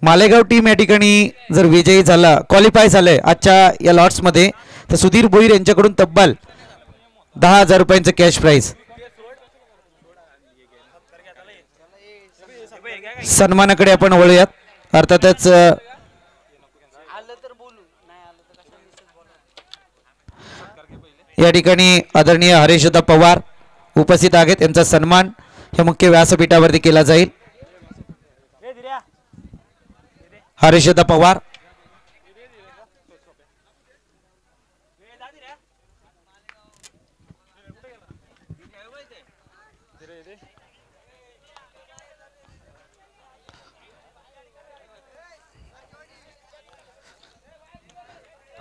Malegaon team या ठिकाणी जर विजयी झाला, क्वालिफाय झाले आजच्या या लॉट्स मध्ये, तर सुधीर भोईर यांच्याकडून तब्बल 10,000 रुपयांचं कॅश प्राइज सन्मानाकडे आपण वळूयात. अर्थातच या ठिकाणी आदरणीय हरेशदा पवार उपस्थित आहेत. यांचा सन्मान या मुख्य व्यासपीठावरती केला जाईल. हरेशदा पवार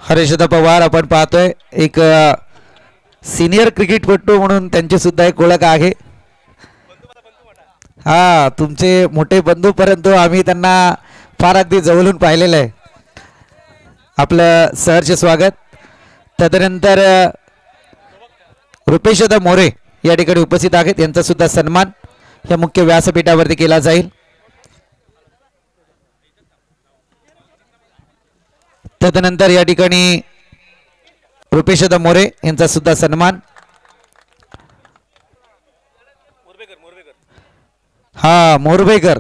हरेशदा पवार आपण पाहतोय एक सिनियर क्रिकेटपटू म्हणून त्यांची सुद्धा एक ओळख आहे. हा तुमचे मोठे बंधू, परंतु आम्ही त्यांना फार अगदी जवळून पाहिलेलं आहे. आपलं सहर्ष स्वागत. तदनंतर रुपेशदा मोरे या ठिकाणी उपस्थित आहेत. यांचा सुद्धा सन्मान या मुख्य व्यासपीठावरती केला जाईल. तदनंतर या ठिकाणी रुपेशदा मोरे यांचा सुद्धा सन्मान. हा मोरबेकर.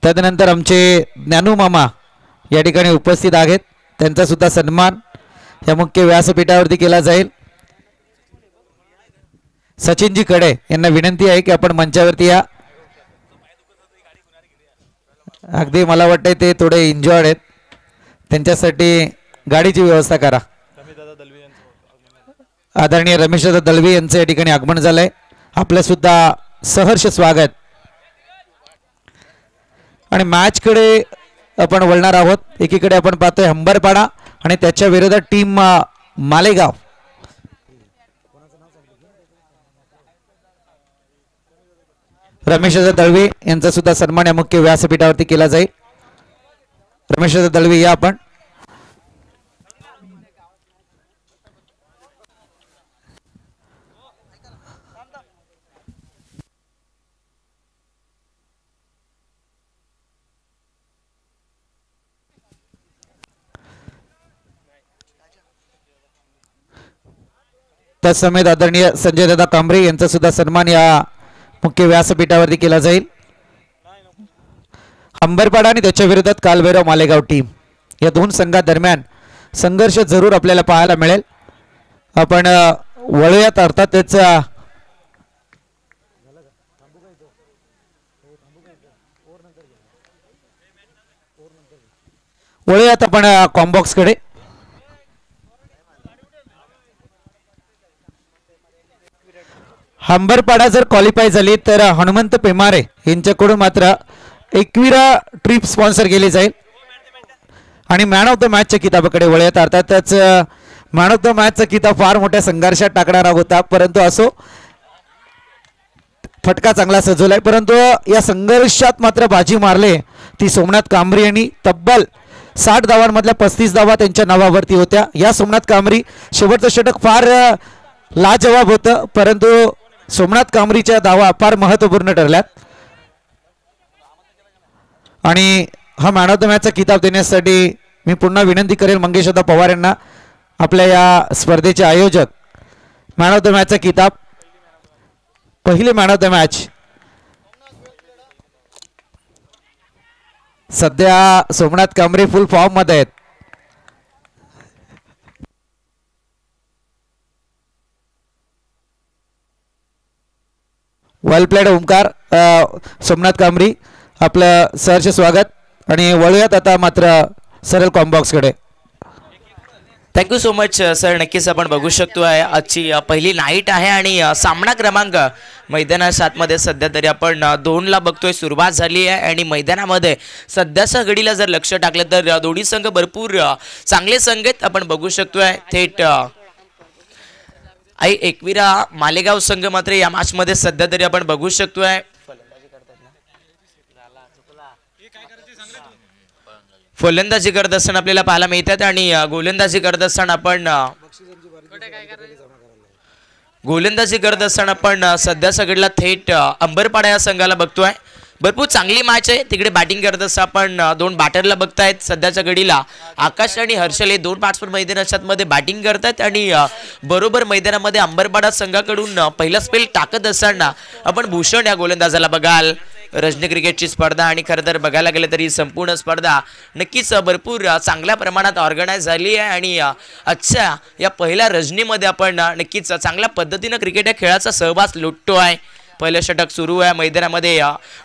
तदनंतर आमचे ज्ञानू मामा या ठिकाणी उपस्थित आहेत. त्यांचा सुद्धा सन्मान या मुख्य व्यासपीठावरती केला जाईल. सचिनजी कडे यांना विनंती आहे की आपण मंचावरती या. अगदी मला वाटतंय ते थोडे एन्जॉयड आहेत, त्यांच्यासाठी गाडीची व्यवस्था करा. आदरणीय रमेशदादा दळवी यांचं या ठिकाणी आगमन झालंय. आपलं सुद्धा सहर्ष स्वागत. आणि मॅच कडे आपण वळणार आहोत. एकीकडे आपण पाहतोय हंबरपाडा आणि त्याच्या विरोधात टीम मालेगाव. रमेशदादा दळवी यांचा सुद्धा सन्मान या मुख्य व्यासपीठावरती केला जाईल. रमेशदादा दळवी या आपण. तत्समेत आदरणीय संजय दादा कांबरे यांचा सुद्धा सन्मान या मुख्य व्यासपीठावरती केला जाईल. अंबरपाडा आणि त्याच्या विरोधात कालभैरव मालेगाव टीम या दोन संघादरम्यान संघर्ष जरूर आपल्याला पाहायला मिळेल. आपण वळूयात. अर्थातच वळूयात आपण कॉम्बॉक्स कडे. हंबरपाडा जर क्वालिफाय झाली तर हनुमंत पेमारे यांच्याकडून मात्र एकविरा ट्रिप स्पॉन्सर केली जाईल. आणि मॅन ऑफ द मॅचच्या किताबाकडे वळूयात. अर्थातच मॅन ऑफ द मॅचचा किताब फार मोठ्या संघर्षात टाकणारा होता, परंतु असो फटका चांगला सजवलाय. परंतु या संघर्षात मात्र बाजी मारले ती सोमनाथ कांबरी यांनी. तब्बल 60 धावांमधल्या 35 धावा त्यांच्या नावावरती होत्या. या सोमनाथ कांबरी शेवटचं षटक फार लाजवाब होतं, परंतु सोमनाथ कांबरीच्या धावा फार महत्वपूर्ण ठरल्यात. आणि हा मॅन ऑफ द मॅचचा किताब देण्यासाठी मी पुन्हा विनंती करेन मंगेशदा पवार यांना, आपल्या या स्पर्धेचे आयोजक. मॅन ऑफ द मॅचचा किताब, पहिले मॅन ऑफ द मॅच. सध्या सोमनाथ कांबरे फुल फॉर्म मध्ये आहेत. वेल प्लेड ओमकार. सोमनाथ कांबरी आपलं सहर्ष स्वागत. आणि वळूयात आता मात्र सरळ कॉम्बॉक्स कडे. Thank you so much sir. नक्कीच आपण बघू शकतो आहे आजची पहिली नाईट आहे आणि सामना क्रमांक मैदाना 7 मध्ये सध्या तरी आपण 2ला बघतोय सुरुवात झाली आहे. आणि मैदानामध्ये सध्याच्या घडीला जर लक्ष टाकलं तर दोन्ही संघ भरपूर चांगले संघ आहेत. आपण बघू शकतोय थेट एकविरा मालेगाव संघ मात्र या मॅच मध्ये सध्या तरी आपण बघू शकतोय फलंदाजी करत असताना आपल्याला पाहायला मिळतात. आणि गोलंदाजी करत असताना आपण गोलंदाजी करत असताना आपण सध्याचा घडला थेट अंबरपाडा या संघाला बघतोय. भरपूर चांगली मॅच आहे. तिकडे बॅटिंग करत असता आपण दोन बॅटरला बघतायत. सध्याच्या घडीला आकाश आणि हर्षल हे दोन बॅट्समन मैदानाच्या मध्ये बॅटिंग करतात आणि बरोबर मैदानामध्ये अंबरपाडा संघाकडून पहिला स्पेल टाकत असताना आपण भूषण या गोलंदाजाला बघाल. रजनी क्रिकेटची स्पर्धा आणि खरं तर बघायला गेलं तरी संपूर्ण स्पर्धा नक्कीच भरपूर चांगल्या प्रमाणात ऑर्गनाईज झाली आहे आणि आजच्या या पहिल्या रजनीमध्ये आपण नक्कीच चांगल्या पद्धतीनं क्रिकेट या खेळाचा सहभाग लुटतो आहे. पहिलं षटक सुरू आहे. मैदानामध्ये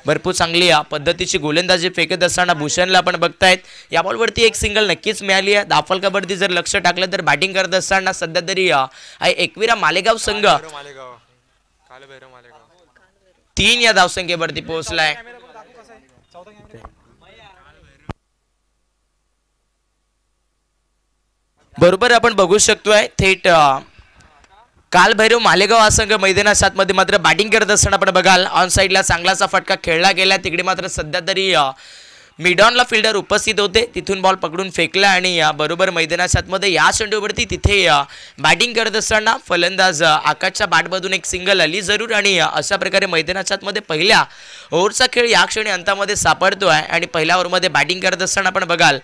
भरपूर चांगली पद्धतीची गोलंदाजी फेकत असताना भूषणला आपण बघतायत. या बॉलवरती एक सिंगल नक्कीच मिळाली आहे. दाफलकावरती जर लक्ष टाकलं तर बॅटिंग करत असताना सध्या तरी एकविरा मालेगाव संघ 3 या धावसंख्येवरती पोहोचलाय. बरोबर आपण बघू शकतोय थेट कालभैरव मालेगाव हा संघ मैदानात 7 मध्ये मात्र बॅटिंग करत असताना आपण बघाल ऑन साईडला चांगलासा फटका खेळला गेला. तिकडे मात्र सध्या तरी मिडॉनला फिल्डर उपस्थित होते. तिथून बॉल पकडून फेकला आणि बरोबर मैदानाच्या आतमध्ये या चेंडूवरती तिथे बॅटिंग करत असताना फलंदाज आकाशच्या बॅटमधून एक सिंगल आली जरूर आणि अशा प्रकारे मैदानाच्या आतमध्ये पहिल्या ओव्हरचा खेळ या क्षणी अंतामध्ये सापडतो आहे. आणि पहिल्या ओव्हरमध्ये बॅटिंग करत असताना आपण बघाल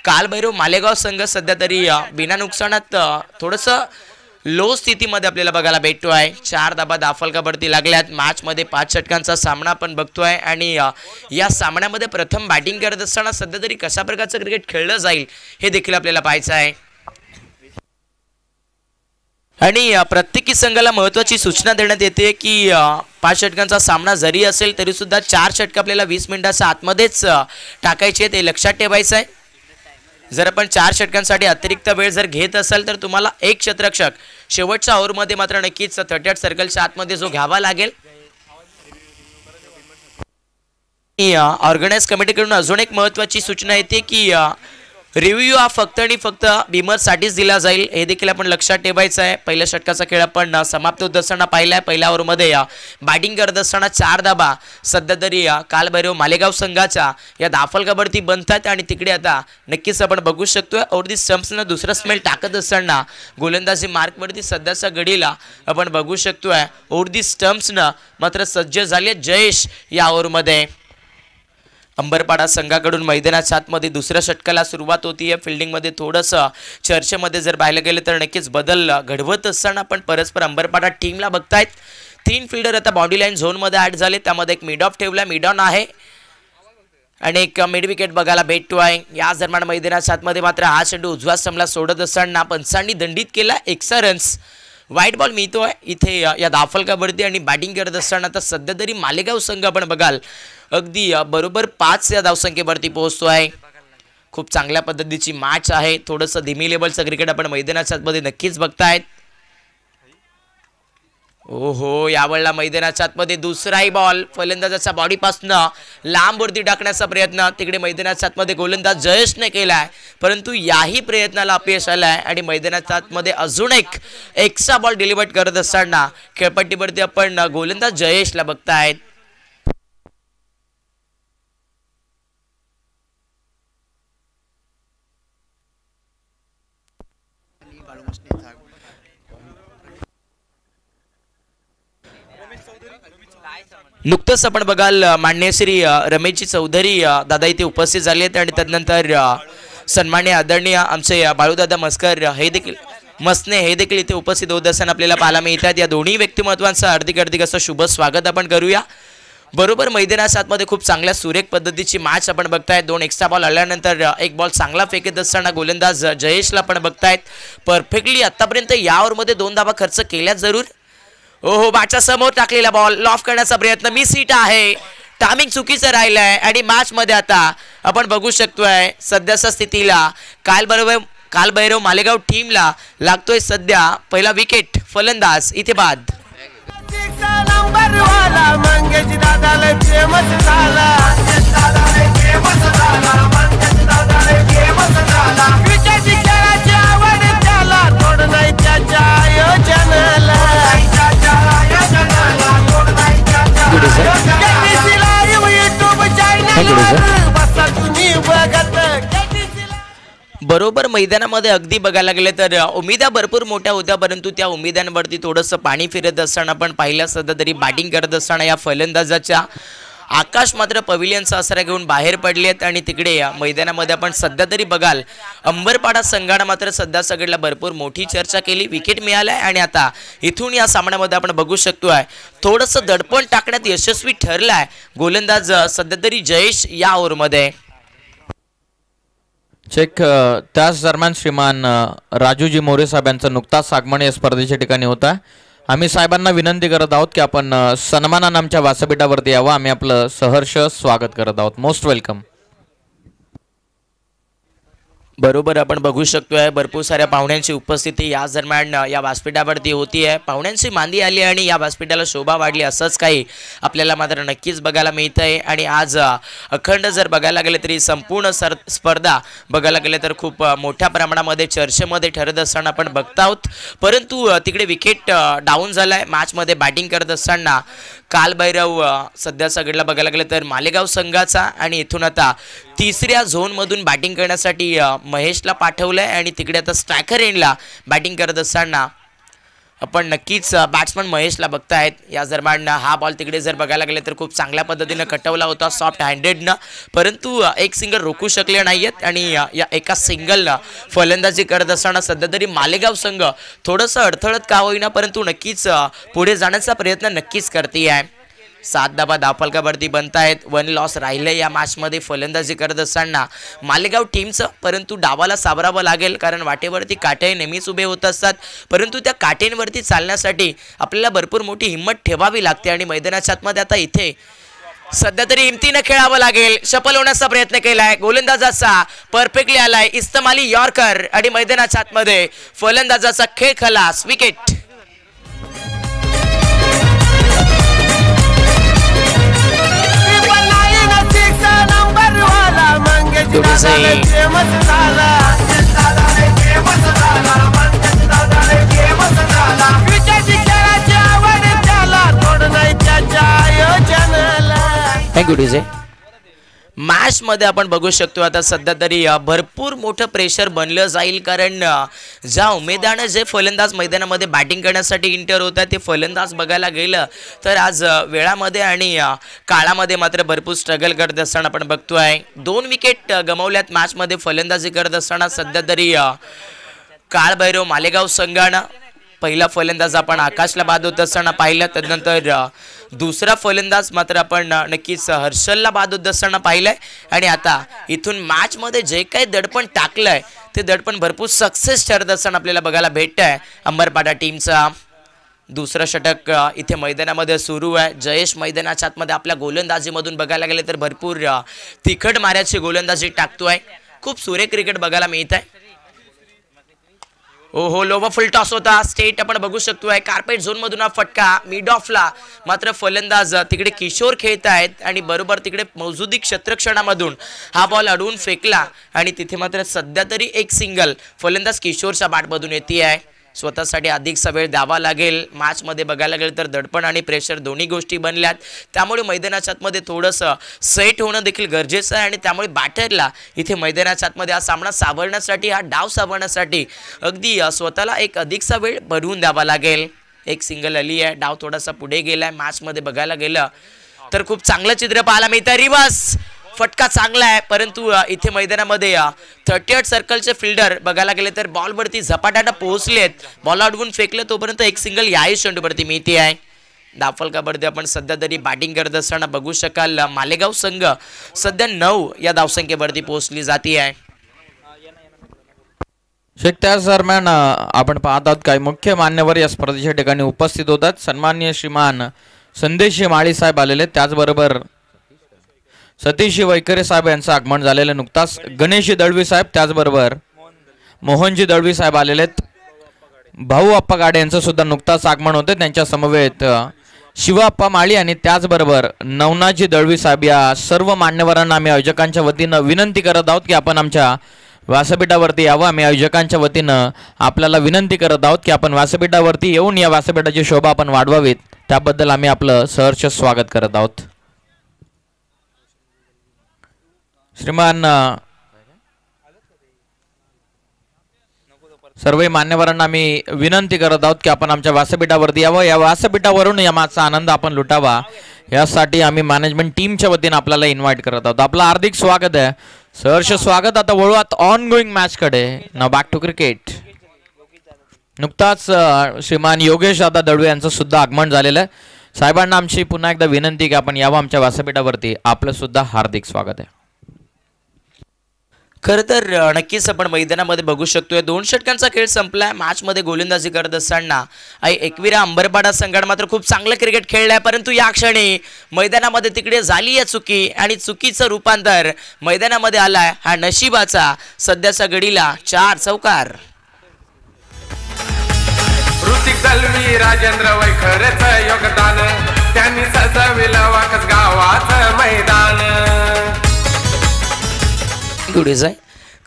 कालभैरव मालेगाव संघ सध्या तरी बिना नुकसानात थोडंसं लो स्थितीमध्ये आपल्याला बघायला भेटतो आहे. 4 धाबा दाफलकावरती लागल्यात. मॅचमध्ये 5 षटकांचा सामना आपण बघतोय आणि या सामन्यामध्ये प्रथम बॅटिंग करत असताना सध्या तरी कशा प्रकारचं क्रिकेट खेळलं जाईल हे देखील आपल्याला पाहायचं आहे. आणि प्रत्येकी संघाला महत्त्वाची सूचना देण्यात येते की 5 षटकांचा सामना जरी असेल तरी सुद्धा 4 षटक आपल्याला 20 मिनिटाच्या आतमध्येच टाकायचे ते लक्षात ठेवायचं आहे. जर आपण 4 षटकांसाठी अतिरिक्त वेळ जर घेत असाल तर तुम्हाला एक क्षेत्ररक्षक शेवटच्या ओव्हरमध्ये मात्र नक्कीच 38 सर्कलच्या आतमध्ये जो घ्यावा लागेल. ऑर्गनाइज कमिटीकडून अजून एक महत्त्वाची सूचना येते की रिव्ह्यू हा फक्त आणि फक्त बिमरसाठीच दिला जाईल हे देखील आपण लक्षात ठेवायचं आहे. पहिल्या षटकाचा खेळ आपण समाप्त होत असताना पाहिला आहे. पहिल्या ओव्हरमध्ये बॅटिंग करत असताना 4 धाबा सध्या तरी कालभैरव मालेगाव संघाच्या या दाफलकावरती बनतात आणि तिकडे आता नक्कीच आपण बघू शकतोय ओव्हर दी स्टंप्सनं दुसरा स्मेल टाकत असताना गोलंदाजी मार्कवरती सध्याच्या घडीला आपण बघू शकतोय ओव्हर दी स्टंप्सनं मात्र सज्ज झाले जयेश या ओव्हरमध्ये. अंबरपाडा संघाकडून मैदानाच्या आतमध्ये दुसऱ्या षटकाला सुरुवात होतीये. फिल्डिंगमध्ये थोडंसं चर्चेमध्ये जर पाहिलं गेलं तर नक्कीच बदल घडवत असताना आपण परस्पर अंबरपाडा टीमला बघतायत. 3 फिल्डर आता बाउंड्री लाईन झोनमध्ये ॲड झाले. त्यामध्ये एक मिड ऑफ ठेवला मिडॉन आहे आणि एक मिड विकेट बघायला भेटतो आहे. या दरम्यान मैदानाच्या आतमध्ये मात्र हा चेंडू उजव्या स्तंभाला सोडत असताना पंचांनी दंडित केला. 1 रन्स व्हाईट बॉल मिळतोय इथे या दाफलकावरती आणि बॅटिंग करत असताना आता सध्या तरी मालेगाव संघ आपण बघाल अगदी बरोबर 5 या धावसंख्येवरती पोहोचतो आहे. खूप चांगल्या पद्धतीची मॅच आहे. थोडंसं धीमी लेवलचं क्रिकेट आपण मैदानाच्या आतमध्ये नक्कीच बघतायत. ओहो यावेळेला मैदानाच्या आतमध्ये दुसराही बॉल फलंदाजाच्या बॉडीपासनं लांबवरती टाकण्याचा प्रयत्न तिकडे मैदानाच्या आतमध्ये गोलंदाज जयेशने केलाय परंतु याही प्रयत्नाला अपयश आलाय आणि मैदानाच्या आतमध्ये अजून एक एक्स्ट्रा बॉल डिलिव्हर करत असताना खेळपट्टीवरती आपण गोलंदाज जयेशला बघतायत. नुकतंच आपण बघाल माननीय श्री रमेशजी चौधरी दादा इथे उपस्थित झाले आहेत आणि त्यानंतर सन्मान्य आदरणीय आमचे बाळूदादा मसने हे देखील इथे उपस्थित होत असताना आपल्याला पाहायला मिळतात. या दोन्ही व्यक्तिमत्वांचं हार्दिक असं शुभ स्वागत आपण करूया. बरोबर मैदानाच्या आतमध्ये खूप चांगल्या सुरेख पद्धतीची मॅच आपण बघतायत. 2 एक्स्ट्रा बॉल आल्यानंतर एक बॉल चांगला फेकत असताना गोलंदाज जयेशला आपण बघतायत. परफेक्टली आतापर्यंत या ओव्हरमध्ये 2 धावा खर्च केल्यात जरूर. ओहो बॅटच्या समोर टाकलेला बॉल लॉफ करण्याचा प्रयत्न मिस हिट आहे. टायमिंग चुकीचं राहिलंय आणि मॅच मध्ये आता आपण बघू शकतोय सध्याच्या स्थितीला कालभैरव मालेगाव टीमला लागतोय सध्या पहिला विकेट. फलंदाज इथे बाद. बरोबर मैदानामध्ये अगदी बघायला गेले तर उमेदा भरपूर मोठ्या होत्या, परंतु त्या उमेदांवरती थोडंसं पाणी फिरत असताना आपण पाहिलं सध्या तरी बॅटिंग करत असताना या फलंदाजाच्या आकाश मात्र पविलियनचा आसरा घेऊन बाहेर पडले आहेत आणि तिकडे या मैदानामध्ये आपण सध्या तरी बघाल अंबरपाडा संघानं मात्र सध्या सगळ्याला भरपूर मोठी चर्चा केली, विकेट मिळालाय आणि आता इथून या सामन्यामध्ये आपण बघू शकतोय थोडंसं दडपण टाकण्यात यशस्वी ठरलाय गोलंदाज सध्या तरी जयेश या ओव्हरमध्ये. चेक त्याच दरम्यान श्रीमान राजूजी मोरे साहेब यांचं नुकताच आगमन या स्पर्धेच्या ठिकाणी होता. आम्ही साहेबांना विनंती करत आहोत की आपण सन्मानानं आमच्या व्यासपीठावरती यावं. आम्ही आपलं सहर्ष स्वागत करत आहोत. Most welcome. बरोबर आपण बघू शकतोय भरपूर साऱ्या पाहुण्यांची उपस्थिती या दरम्यान या व्यासपीठावरती होती आहे. पाहुण्यांची मांदी आली आणि या व्यासपीठाला शोभा वाढली असंच काही आपल्याला मात्र नक्कीच बघायला मिळत आहे. आणि आज अखंड जर बघायला गेले तरी संपूर्ण स्पर्धा बघायला गेले तर खूप मोठ्या प्रमाणामध्ये चर्चेमध्ये ठरत असताना आपण बघत आहोत. परंतु तिकडे विकेट डाऊन झालाय मॅचमध्ये बॅटिंग करत असताना कालभैरव सध्या सगळ्याला बघायला गेलं तर मालेगाव संघाचा आणि इथून आता तिसऱ्या झोनमधून बॅटिंग करण्यासाठी महेशला पाठवलंय आणि तिकडे आता स्ट्रायकर एंडला बॅटिंग करत असताना आपण नक्कीच बॅट्समन महेशला बघतायत. या दरम्यान हा बॉल तिकडे जर बघायला गेले तर खूप चांगल्या पद्धतीनं कटवला होता सॉफ्ट हँडेडनं, परंतु एक सिंगल रोखू शकले नाहीयेत आणि या एका सिंगलनं फलंदाजी करत असताना सध्या तरी मालेगाव संघ थोडंसं अडथळत का होईना परंतु नक्कीच पुढे जाण्याचा प्रयत्न नक्कीच करते आहे. 7 धावा धावफलकावरती बनतायत. 1 लॉस राहिले या मॅचमध्ये फलंदाजी करत असताना मालेगाव टीमचं, परंतु डावाला सावरावं लागेल कारण वाटेवरती काटे नेहमीच उभे होत असतात, परंतु त्या काटेंवरती चालण्यासाठी आपल्याला भरपूर मोठी हिंमत ठेवावी लागते आणि मैदानाच्या आतमध्ये आता इथे सध्या तरी हिमतीनं खेळावं लागेल. सफल होण्याचा प्रयत्न केलाय गोलंदाजाचा, परफेक्टली आलाय इस्तमाली यॉर्कर आणि मैदानाच्या आतमध्ये फलंदाजाचा खेळ खलास, विकेट. Thank you DJ. मॅच मध्ये आपण बघू शकतो आता सध्या तरी भरपूर मोठं प्रेशर बनलं जाईल कारण ज्या उमेदानं जे फलंदाज मैदानामध्ये बॅटिंग करण्यासाठी इंटर होतात ते फलंदाज बघायला गेलं तर आज वेळामध्ये आणि काळामध्ये मात्र भरपूर स्ट्रगल करत असताना आपण बघतोय. 2 विकेट गमावल्यात मॅचमध्ये फलंदाजी करत असताना सध्या तरी काळभैरव मालेगाव संघानं पहिला फलंदाज आपण आकाशला बाद होत असताना पाहिलं, त्यानंतर दुसरा फलंदाज मात्र आपण नक्कीच हर्षलला बाद होत असताना पाहिलंय आणि आता इथून मॅचमध्ये जे काही दडपण टाकलंय ते दडपण भरपूर सक्सेस ठरत असताना आपल्याला बघायला भेटतंय. अंबरपाडा टीमचा दुसरा षटक इथे मैदानामध्ये सुरू आहे. जयेश मैदानाच्या आतमध्ये आपल्या गोलंदाजीमधून बघायला गेले तर भरपूर तिखट माऱ्याची गोलंदाजी टाकतोय. खूप सुरेख क्रिकेट बघायला मिळत आहे. ओहो, लोवा फुल टॉस होता स्टेट आपण बघू शकतोय. कार्पेट झोन मधून हा फटका मिड ऑफला, मात्र फलंदाज तिकडे किशोर खेळत आहेत आणि बरोबर तिकडे मौजूदी क्षेत्रक्षणामधून हा बॉल अडवून फेकला आणि तिथे मात्र सध्या तरी एक सिंगल फलंदाज किशोरच्या बॅटमधून येते आहे. स्वतःसाठी अधिकचा वेळ द्यावा लागेल. मॅचमध्ये बघायला गेलं तर दडपण आणि प्रेशर दोन्ही गोष्टी बनल्यात, त्यामुळे मैदानाच्या आतमध्ये थोडंसं सेट होणं देखील गरजेचं आहे आणि त्यामुळे बॅटरला इथे मैदानाच्या आतमध्ये हा सामना सावरण्यासाठी, हा डाव सावरण्यासाठी अगदी स्वतःला एक अधिकचा वेळ बढ़वून द्यावा लागेल. एक सिंगल आली आहे, डाव थोडासा पुढे गेलाय. मॅचमध्ये बघायला गेलं तर खूप चांगलं चित्र पाहायला मिळतं. रिवर्स फटका चांगला आहे, परंतु इथे मैदानामध्ये 38 सर्कलचे फिल्डर बघायला गेले तर बॉलवरती झपाट्यानं पोहोचलेत. बॉल अडवून फेकले तोपर्यंत एक सिंगल याही चेंडूवरती मिळते आहे. धावफलकावरती आपण सध्या तरी बॅटिंग करत असताना बघू शकाल मालेगाव संघ सध्या 9 या धावसंख्येवरती पोहोचली जाते आहे. शेख त्याच दरम्यान आपण पाहत आहोत काही मुख्य मान्यवर या स्पर्धेच्या ठिकाणी उपस्थित होतात. सन्माननीय श्रीमान संदेशी माळी साहेब आलेले, त्याचबरोबर सतीशजी वैकरे साहेब यांचं आगमन झालेलं नुकताच. गणेशजी दळवी साहेब, त्याचबरोबर मोहनजी दळवी साहेब आलेले. भाऊ अप्पा गाडे यांचं सुद्धा नुकताच आगमन होते. त्यांच्या समवेत शिवाप्पा माळी आणि त्याचबरोबर नवनाथजी दळवी साहेब या सर्व मान्यवरांना आम्ही आयोजकांच्या वतीनं विनंती करत आहोत की आपण आमच्या व्यासपीठावरती यावं. आम्ही आयोजकांच्या वतीनं आपल्याला विनंती करत आहोत की आपण व्यासपीठावरती येऊन या व्यासपीठाची शोभा आपण वाढवावीत. त्याबद्दल आम्ही आपलं सहर्ष स्वागत करत आहोत. श्रीमान सर्व मान्यवरांना मी विनंती करत आहोत की आपण आमच्या व्यासपीठावरती यावं, या व्यासपीठावरून या माचा आनंद आपण लुटावा, यासाठी आम्ही मॅनेजमेंट टीमच्या वतीने आपल्याला इन्व्हाइट करत आहोत. आपलं हार्दिक स्वागत आहे, सहर्ष स्वागत. आता वळूयात ऑन गोईंग मॅच कडे. नाव बॅक टू क्रिकेट. नुकताच श्रीमान योगेश दादा दळवे यांचं सुद्धा आगमन झालेलं आहे. साहेबांना आमची पुन्हा एकदा विनंती की आपण यावं आमच्या व्यासपीठावरती. आपलं सुद्धा हार्दिक स्वागत आहे. खरं तर नक्कीच आपण मैदानामध्ये बघू शकतोय 2 षटकांचा खेळ संपलाय. मॅचमध्ये गोलंदाजी करत असताना एकविरा अंबरपाडा संघाने मात्र खूप चांगलं क्रिकेट खेळलंय, परंतु या क्षणी मैदानामध्ये तिकडे झाली आहे चुकी आणि चुकीचं रूपांतर मैदानामध्ये आलाय हा नशिबाचा. सध्याच्या घडीला 4 चौकार. ऋतिक दलवी राजेंद्र वैखरेचं योगदान, त्यांनी सजविलं वाकस गावाचं मैदान. गुडीज आहे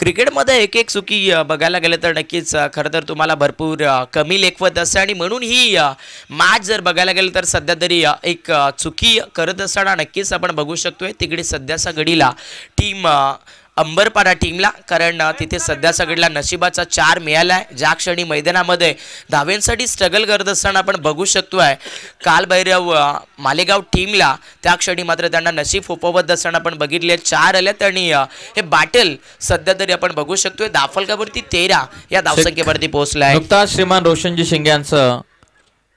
क्रिकेटमध्ये एक एक चुकी बघायला गेलं तर नक्कीच खरं तर तुम्हाला भरपूर कमी लेखवत असते आणि म्हणून ही मॅच जर बघायला गेलं तर सध्या तरी एक चुकी करत असताना नक्कीच आपण बघू शकतोय तिकडे सध्याच्या घडीला टीम अंबरपाडा टीमला, कारण तिथे सध्याच्या घडीला नशिबाचा 4 मिळालाय. ज्या क्षणी मैदानामध्ये धाव्यांसाठी स्ट्रगल करत असताना आपण बघू शकतोय कालभैरव मालेगाव टीमला त्या क्षणी मात्र त्यांना नशीब फोपवत असताना आपण बघितले 4 आल्यात आणि हे बॅटल सध्या तरी आपण बघू शकतोय धावफलकावरती 13 या धावसंख्येवरती पोहोचलाय. नुकताच श्रीमान रोशनजी शिंगे यांचं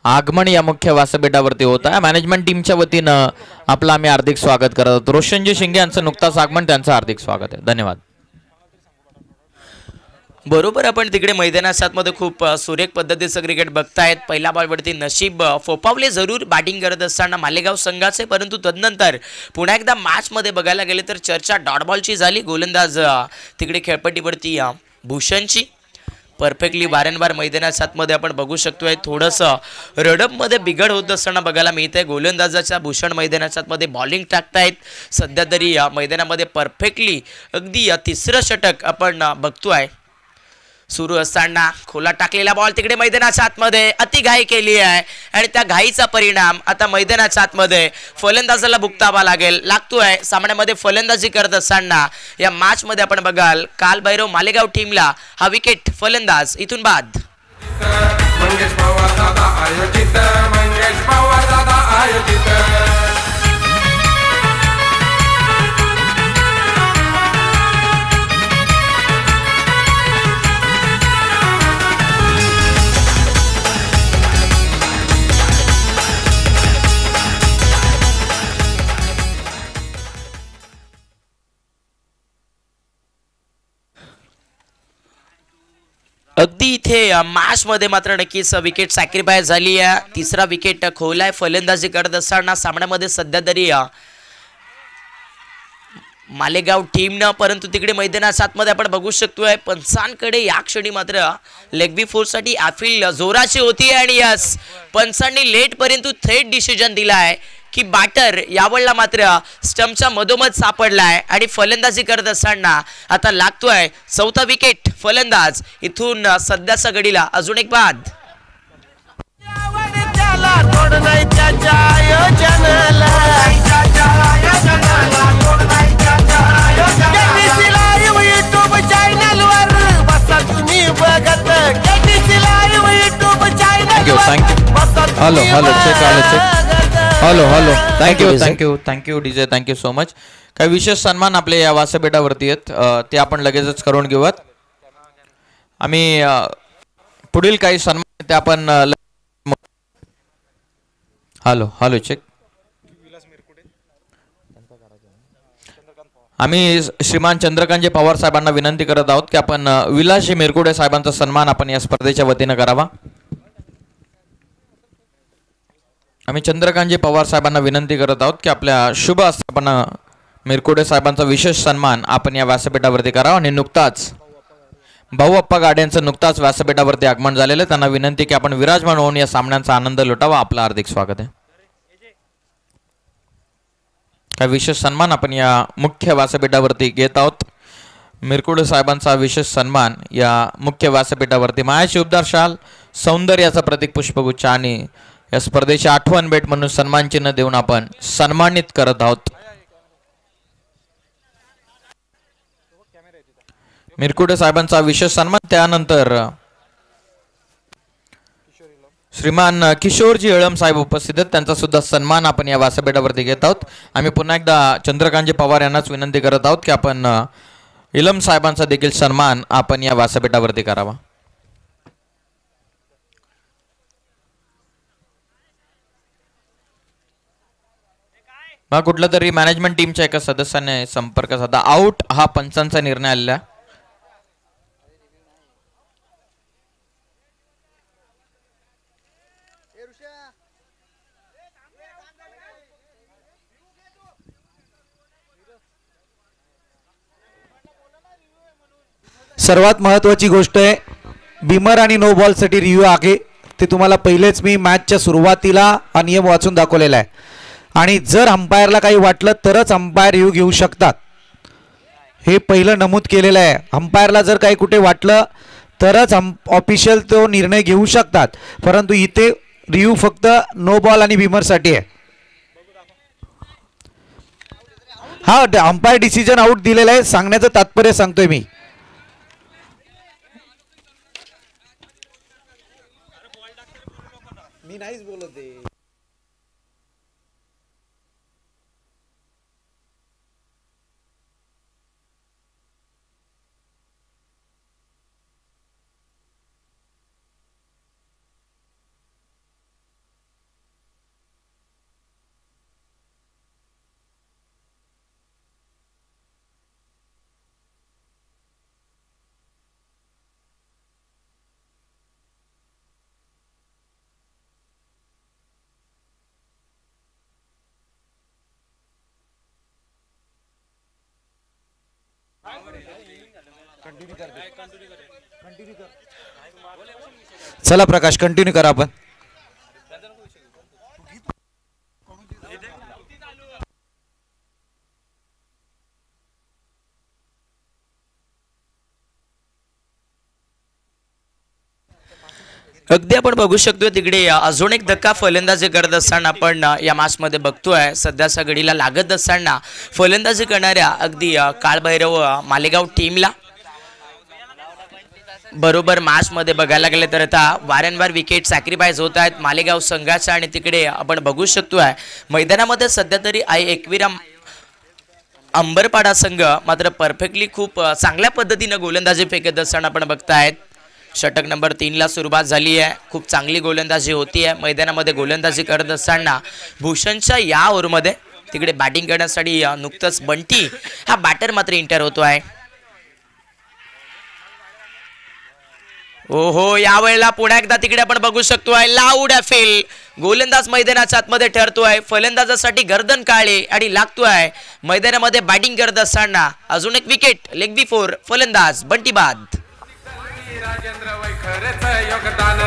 आगमन या मुख्य व्यासपीठावरती होत आहे. मॅनेजमेंट टीमच्या वतीनं आपलं आम्ही हार्दिक स्वागत करत आहोत. रोशनजी शिंगे यांचं नुकताच आगमन, त्यांचं हार्दिक स्वागत आहे. धन्यवाद. बरोबर आपण तिकडे मैदानामध्ये खूप सुरेख पद्धतीचं क्रिकेट बघतायत. पहिल्या बॉलवरती नशीब फोपावले जरूर बॅटिंग करत असताना मालेगाव संघाचे, परंतु तदनंतर पुन्हा एकदा मॅचमध्ये बघायला गेले तर चर्चा डॉट बॉलची झाली. गोलंदाज तिकडे खेळपट्टीवरती भूषणची परफेक्टली वारंवार मैदानामध्ये आपण बघू शकतोय थोडंसं रडपमध्ये बिघड होत असताना बघायला मिळतंय. गोलंदाजाच्या भूषण मैदानामध्ये बॉलिंग टाकतायत. सध्या तरी मैदानामध्ये परफेक्टली अगदी 3रं षटक आपण बघतोय सुरू असताना. खोला टाकलेला बॉल तिकडे मैदानाच्या आतमध्ये अति घाई केली आहे आणि त्या घाईचा परिणाम आता मैदानाच्या आतमध्ये फलंदाजाला भुगतावा लागतोय. सामन्यामध्ये फलंदाजी करत असताना या मॅच मध्ये आपण बघाल कालभैरव मालेगाव टीमला हा विकेट फलंदाज इथून बाद. मंगेश पवार दादा आयोजित, मंगेश पवार दादा आयोजित. अगदी इथे मॅच मध्ये मात्र नक्कीच विकेट सॅक्रिफाय झाली आहे. 3रा विकेट खोलाय फलंदाजी करत असताना सामन्यामध्ये सध्या तरी मालेगाव टीमनं, परंतु तिकडे मैदानाच्या आतमध्ये आपण बघू शकतोय पंचांकडे या क्षणी मात्र लेग फोर्ससाठी अपील जोराची होती आणि यस पंचांनी लेट पर्यंत थेट डिसिजन दिलाय की बॅटर यावेळेला मात्र स्टंपच्या मधोमध सापडलाय आणि फलंदाजी करत असताना आता लागतोय 4था विकेट फलंदाज इथून सध्याच्या घडीला अजून एक बाद. Hello hello check hello hello thank you DJ, thank you so much. काही विशेष सन्मान आपले या व्यासपीठावरती आहेत, ते आपण लगेचच करून घेऊयात. आम्ही पुढील काही सन्मान ते आपण हॅलो चेक. आम्ही श्रीमान चंद्रकांतजी पवार साहेबांना विनंती करत आहोत की आपण विलासजी मिरकुडे साहेबांचा सन्मान आपण या स्पर्धेच्या वतीनं करावा. आम्ही चंद्रकांतजी पवार साहेबांना विनंती करत आहोत की आपल्या शुभ स्थापना मिरकुडे साहेबांचा विशेष सन्मान आपण या व्यासपीठावरती करावा. आणि नुकताच भाऊ अप्पा गाड्यांचं नुकताच व्यासपीठावरती आगमन झालेलं आहे. त्यांना विनंती की आपण विराजमान होऊन या सामन्यांचा आनंद लुटावा. आपलं हार्दिक स्वागत आहे. काही विशेष सन्मान आपण या मुख्य व्यासपीठावरती घेत आहोत. मिरकुडे साहेबांचा विशेष सन्मान या मुख्य व्यासपीठावरती मायाची उबदार शाल, सौंदर्याचा प्रतीक पुष्पगुच्छ आणि या स्पर्धेची आठवण भेट म्हणून सन्मान चिन्ह देऊन आपण सन्मानित करत आहोत. मिरकुडे साहेबांचा विशेष सन्मान, त्यानंतर श्रीमान किशोरजी इळम साहेब उपस्थित आहेत, त्यांचा सुद्धा सन्मान आपण या व्यासपीठावरती घेत आहोत. आम्ही पुन्हा एकदा चंद्रकांतजी पवार यांनाच विनंती करत आहोत की आपण इलम साहेबांचा देखील सन्मान आपण या व्यासपीठावरती करावा. मग कुठल्या तरी मॅनेजमेंट टीमच्या एका सदस्याने संपर्क साधा. आउट हा पंचांचा निर्णय आलेला. सर्वात महत्त्वाची गोष्ट आहे, बिमर आणि नो बॉलसाठी रिव्ह्यू आहे ते तुम्हाला पहिलेच मी मॅचच्या सुरुवातीला हा नियम वाचून दाखवलेला आहे. आणि जर अंपायरला काही वाटलं तरच अंपायर रिव्ह्यू घेऊ शकतात, हे पहिलं नमूद केलेलं आहे. अंपायरला जर काही कुठे वाटलं तरच ऑफिशियल तो निर्णय घेऊ शकतात, परंतु इथे रिव्ह्यू फक्त नो बॉल आणि बिमरसाठी आहे. हा अंपायर डिसिजन आउट दिलेला आहे, सांगण्याचं तात्पर्य सांगतोय मी. नाहीच बोलत आहे. चला प्रकाश, कंटिन्यू करा आपण. अगदी आपण बघू शकतो तिकडे अजून एक धक्का फलंदाजी करत असताना आपण या मॅचमध्ये बघतोय. सध्याच्या घडीला लागत असताना फलंदाजी करणाऱ्या अगदी काळभैरव मालेगाव टीमला बरोबर मॅचमध्ये बघायला गेले तर आता वारंवार विकेट सॅक्रिफाईस होत आहेत मालेगाव संघाच्या. आणि तिकडे आपण बघू शकतोय मैदानामध्ये सध्या तरी एकविरा अंबरपाडा संघ मात्र परफेक्टली खूप चांगल्या पद्धतीनं गोलंदाजी फेकत असताना आपण बघतायत. षटक नंबर 3 ला सुरुवात झाली आहे. खूप चांगली गोलंदाजी होती आहे मैदानामध्ये. गोलंदाजी करत असताना भूषणच्या या ओव्हरमध्ये तिकडे बॅटिंग करण्यासाठी नुकतंच बंटी हा बॅटर मात्र इंटर होतो आहे. ओहो, यावेळेला पुन्हा एकदा तिकडे आपण बघू शकतोय लाऊड अफेल. गोलंदाज मैदानाच्या आतमध्ये ठरतोय. फलंदाजासाठी गर्दन काळे आणि लागतोय मैदानामध्ये बॅटिंग करत असताना. अजून एक विकेट, लेग बिफोर फलंदाज बंटी बाद. राजेंद्र वैखरेचं योगदान,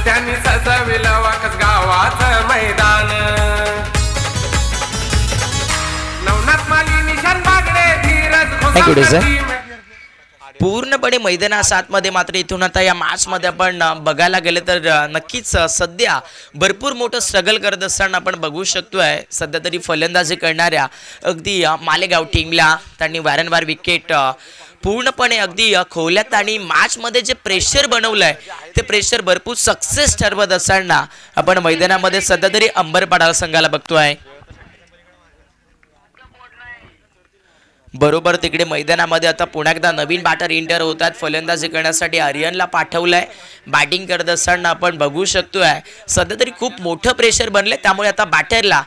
त्यांनी सजविलं वाकस गावाचं मैदान. नवनाथ माली, निशान बागडे, धीरज पूर्णपणे मैदानाच्या आतमध्ये मात्र इथून आता या मॅचमध्ये आपण बघायला गेले तर नक्कीच सध्या भरपूर मोठं स्ट्रगल करत असताना आपण बघू शकतोय. सध्या तरी फलंदाजी करणाऱ्या अगदी मालेगाव टीमला त्यांनी वारंवार विकेट पूर्णपणे अगदी खोल्यात आणि मॅचमध्ये जे प्रेशर बनवलंय ते प्रेशर भरपूर सक्सेस ठरवत असताना आपण मैदानामध्ये सध्या तरी अंबरपाडा संघाला बघतोय. बरोबर तिकडे मैदानामध्ये आता पुन्हा एकदा नवीन बॅटर इंटर होतात. फलंदाजी करण्यासाठी आर्यनला पाठवलंय. बॅटिंग करत असताना आपण बघू शकतोय सध्या तरी खूप मोठं प्रेशर बनलंय, त्यामुळे आता बॅटरला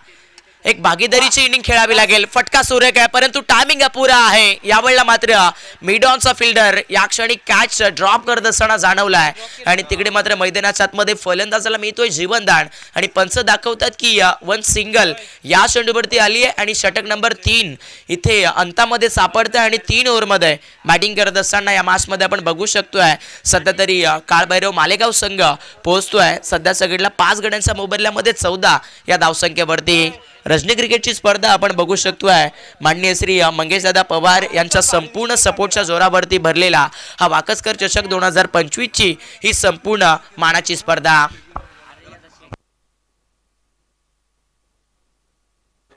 एक भागीदारीची इनिंग खेळावी लागेल. फटका सुरेख आहे परंतु टायमिंग अपुरा आहे. यावेळेला मात्र मिडॉनचा फिल्डर या क्षणी कॅच ड्रॉप करत असताना जाणवलाय आणि तिकडे मात्र मैदानाच्या आतमध्ये फलंदाजाला मिळतोय जीवनदान आणि पंच दाखवतात की वन सिंगल या चेंडूवरती आली आहे आणि षटक नंबर 3 इथे अंतामध्ये सापडतं आणि 3 ओव्हरमध्ये बॅटिंग करत असताना या मॅचमध्ये आपण बघू शकतोय सध्या तरी काळभैरव मालेगाव संघ पोहोचतोय सध्या सगळ्याला 5 गड्यांच्या मोबदल्यामध्ये 14 या धावसंख्येवरती. रजनी क्रिकेटची स्पर्धा आपण बघू शकतोय. माननीय श्री मंगेशदादा पवार यांच्या संपूर्ण सपोर्टच्या जोरावरती भरलेला हा वाकसकर चषक 2025 ची ही संपूर्ण मानाची स्पर्धा.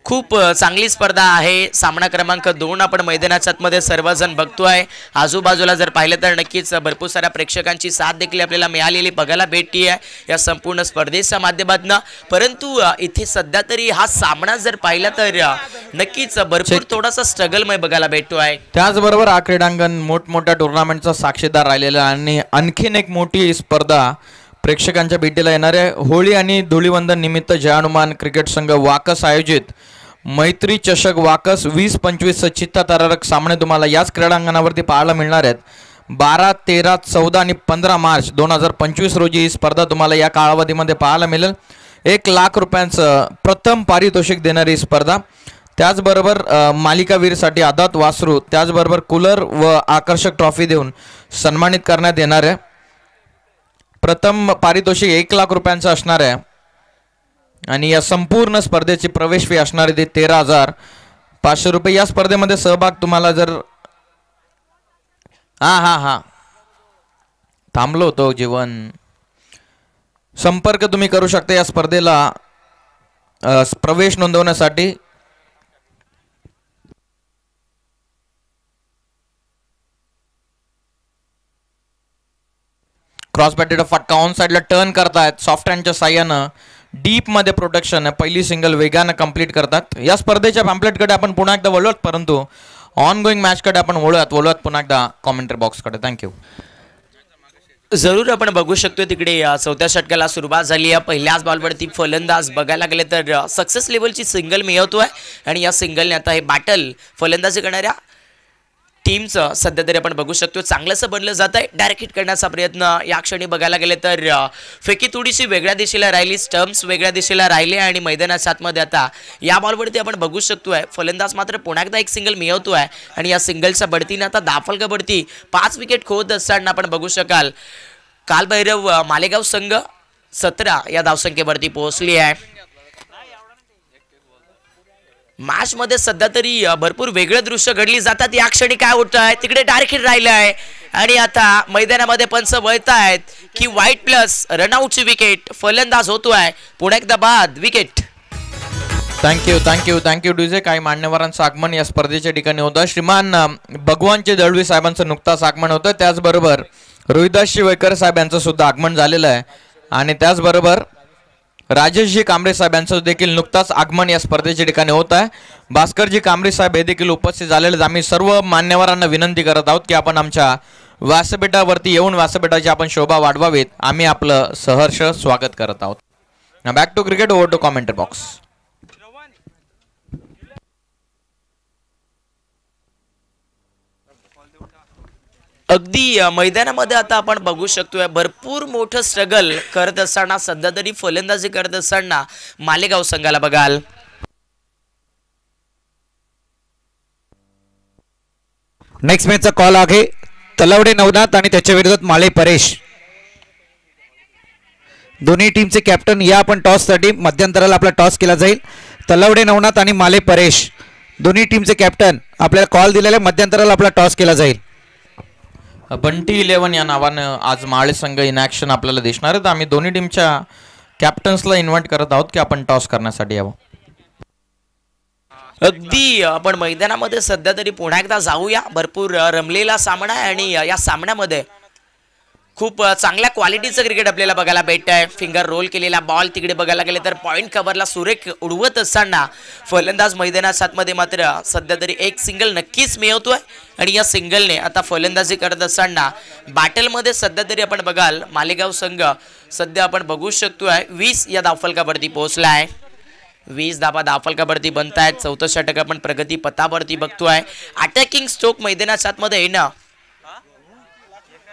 खूप चांगली स्पर्धा आहे. सामना क्रमांक 2 आपण मैदानाच्या आतमध्ये सर्वजण बघतोय. आजूबाजूला जर पाहिलं तर नक्कीच भरपूर साऱ्या प्रेक्षकांची साथ देखील आपल्याला मिळालेली बघायला भेटते आहे या संपूर्ण स्पर्धेच्या माध्यमातून. परंतु इथे सध्या तरी हा सामना जर पाहिला तर नक्कीच भरपूर थोडासा स्ट्रगलमय बघायला भेटतो आहे. त्याचबरोबर हा क्रीडांगण मोठमोठ्या टुर्नामेंटचा साक्षीदार राहिलेला आणि आणखीन एक मोठी स्पर्धा प्रेक्षकांच्या भेटीला येणाऱ्या होळी आणि धुळीवंदन निमित्त जय हनुमान क्रिकेट संघ वाकस आयोजित मैत्री चषक वाकस 20-25 चित्ता थरारक सामने तुम्हाला याच क्रीडांगणावरती पाहायला मिळणार आहेत. 12, 13, 14 आणि 15 मार्च 2025 रोजी ही स्पर्धा तुम्हाला या कालावधीमध्ये पाहायला मिळेल. 1 लाख रुपयांचं प्रथम पारितोषिक देणारी स्पर्धा. त्याचबरोबर मालिकावीरसाठी आदात वासरू, त्याचबरोबर कूलर व आकर्षक ट्रॉफी देऊन सन्मानित करण्यात येणार आहे. प्रथम पारितोषिक 1 लाख रुपयांचं असणार आहे आणि या संपूर्ण स्पर्धेची प्रवेश फी असणार आहे ती 13,500 रुपये. या स्पर्धेमध्ये सहभाग तुम्हाला जर हा थांबलो होतो जीवन संपर्क तुम्ही करू शकता या स्पर्धेला प्रवेश नोंदवण्यासाठी. क्रॉस बॅटेड फटका ऑन साईडला टर्न करतायत. सॉफ्ट हँडच्या साह्यानं डीप मध्ये प्रोटेक्शन पहिली सिंगल वेगानं कंप्लीट करतात. या स्पर्धेच्या पॅम्पलेटकडे आपण पुन्हा एकदा वळूयात, परंतु ऑन गोईंग मॅचकडे आपण वळूयात पुन्हा एकदा कॉमेंट्री बॉक्सकडे. थँक्यू. जरूर आपण बघू शकतो तिकडे चौथ्या षटकाला सुरुवात झाली आहे. पहिल्याच बॉलवरती फलंदाज बघायला गेले तर सक्सेस लेवलची सिंगल मिळवतोय आणि या सिंगलने आता हे बॅटल फलंदाजी करणाऱ्या टीमचं सध्या तरी आपण बघू शकतो चांगलंसं बनलं जात आहे. डायरेक्ट हिट करण्याचा प्रयत्न या क्षणी बघायला गेले तर फेकी थोडीशी वेगळ्या दिशेला राहिली, स्टम्प्स वेगळ्या दिशेला राहिले आणि मैदानाच्या आतमध्ये आता या बॉलवरती आपण बघू शकतोय फलंदाज मात्र पुन्हा एकदा एक सिंगल मिळवतोय आणि या सिंगलच्या बढतीने आता 10 फलक बढती 5 विकेट खोत असताना आपण बघू शकाल कालभैरव मालेगाव संघ 17 या धावसंख्येवरती पोहोचली आहे. मॅच मध्ये सध्या तरी भरपूर वेगळे दृश्य घडली जातात. या क्षणी काय होत आहे तिकडे डायरेक्ट हिट राहिलं आहे आणि आता मैदानामध्ये पंच वळत आहेत की वाईट प्लस रनआउटची विकेट फलंदाज होतोय पुन्हा एकदा बाद विकेट. Thank you DJ. काही मान्यवरांचं आगमन या स्पर्धेच्या ठिकाणी होतं. श्रीमान भगवानचे दळवी साहेबांचं नुकताच आगमन होतं. त्याचबरोबर रोहिदासजी वैकर साहेब यांचं सुद्धा आगमन झालेलं आहे आणि त्याचबरोबर राजेशजी कांबरे साहेब यांचं देखील नुकताच आगमन या स्पर्धेच्या ठिकाणी होत आहे. भास्करजी कांबरे साहेब हे देखील उपस्थित झालेले. आम्ही सर्व मान्यवरांना विनंती करत आहोत की आपण आमच्या व्यासपीठावरती येऊन व्यासपीठाची आपण शोभा वाढवावीत. आम्ही आपलं सहर्ष स्वागत करत आहोत. Back to cricket, over to commentary box. अगदी मैदानामध्ये आता आपण बघू शकतोय भरपूर मोठं स्ट्रगल करत असताना सध्या तरी फलंदाजी करत असताना मालेगाव संघाला बघाल. नेक्स्ट मॅचचा कॉल आहे तलवडे नवनाथ आणि त्याच्या विरोधात माळे परेश. दोन्ही टीमचे कॅप्टन या आपण टॉससाठी मध्यंतराला आपला टॉस केला जाईल. तलवडे नवनाथ आणि माळे परेश दोन्ही टीमचे कॅप्टन आपल्याला कॉल दिलेला मध्यंतराला आपला टॉस केला जाईल. बंटी 11 या नावानं आज माळे संघ इन ॲक्शन आपल्याला दिसणार आहे. आम्ही दोन्ही टीमच्या कॅप्टन्सला इन्व्हाइट करत आहोत की आपण टॉस करण्यासाठी यावं. अगदी आपण मैदानामध्ये सध्या तरी पुन्हा एकदा जाऊया. भरपूर रमलेला सामना आहे आणि या सामन्यामध्ये खूप चांगल्या क्वालिटीचं क्रिकेट आपल्याला बघायला भेटत आहे. फिंगर रोल केलेला बॉल तिकडे बघायला गेले तर पॉईंट कव्हरला सुरेख उडवत असताना फलंदाज मैदानाच्या आतमध्ये मात्र सध्या तरी एक सिंगल नक्कीच मिळवतोय आणि या सिंगलने आता फलंदाजी करत असताना बॅटलमध्ये सध्या तरी आपण बघाल मालेगाव संघ सध्या आपण बघू शकतोय 20 या धावफलकावरती पोहोचला आहे. 20 धावा धावफलकावरती बनत आहेत. चौथं षटक आपण प्रगती पथावरती बघतोय. अटॅकिंग स्ट्रोक मैदानाच्या आतमध्ये येणं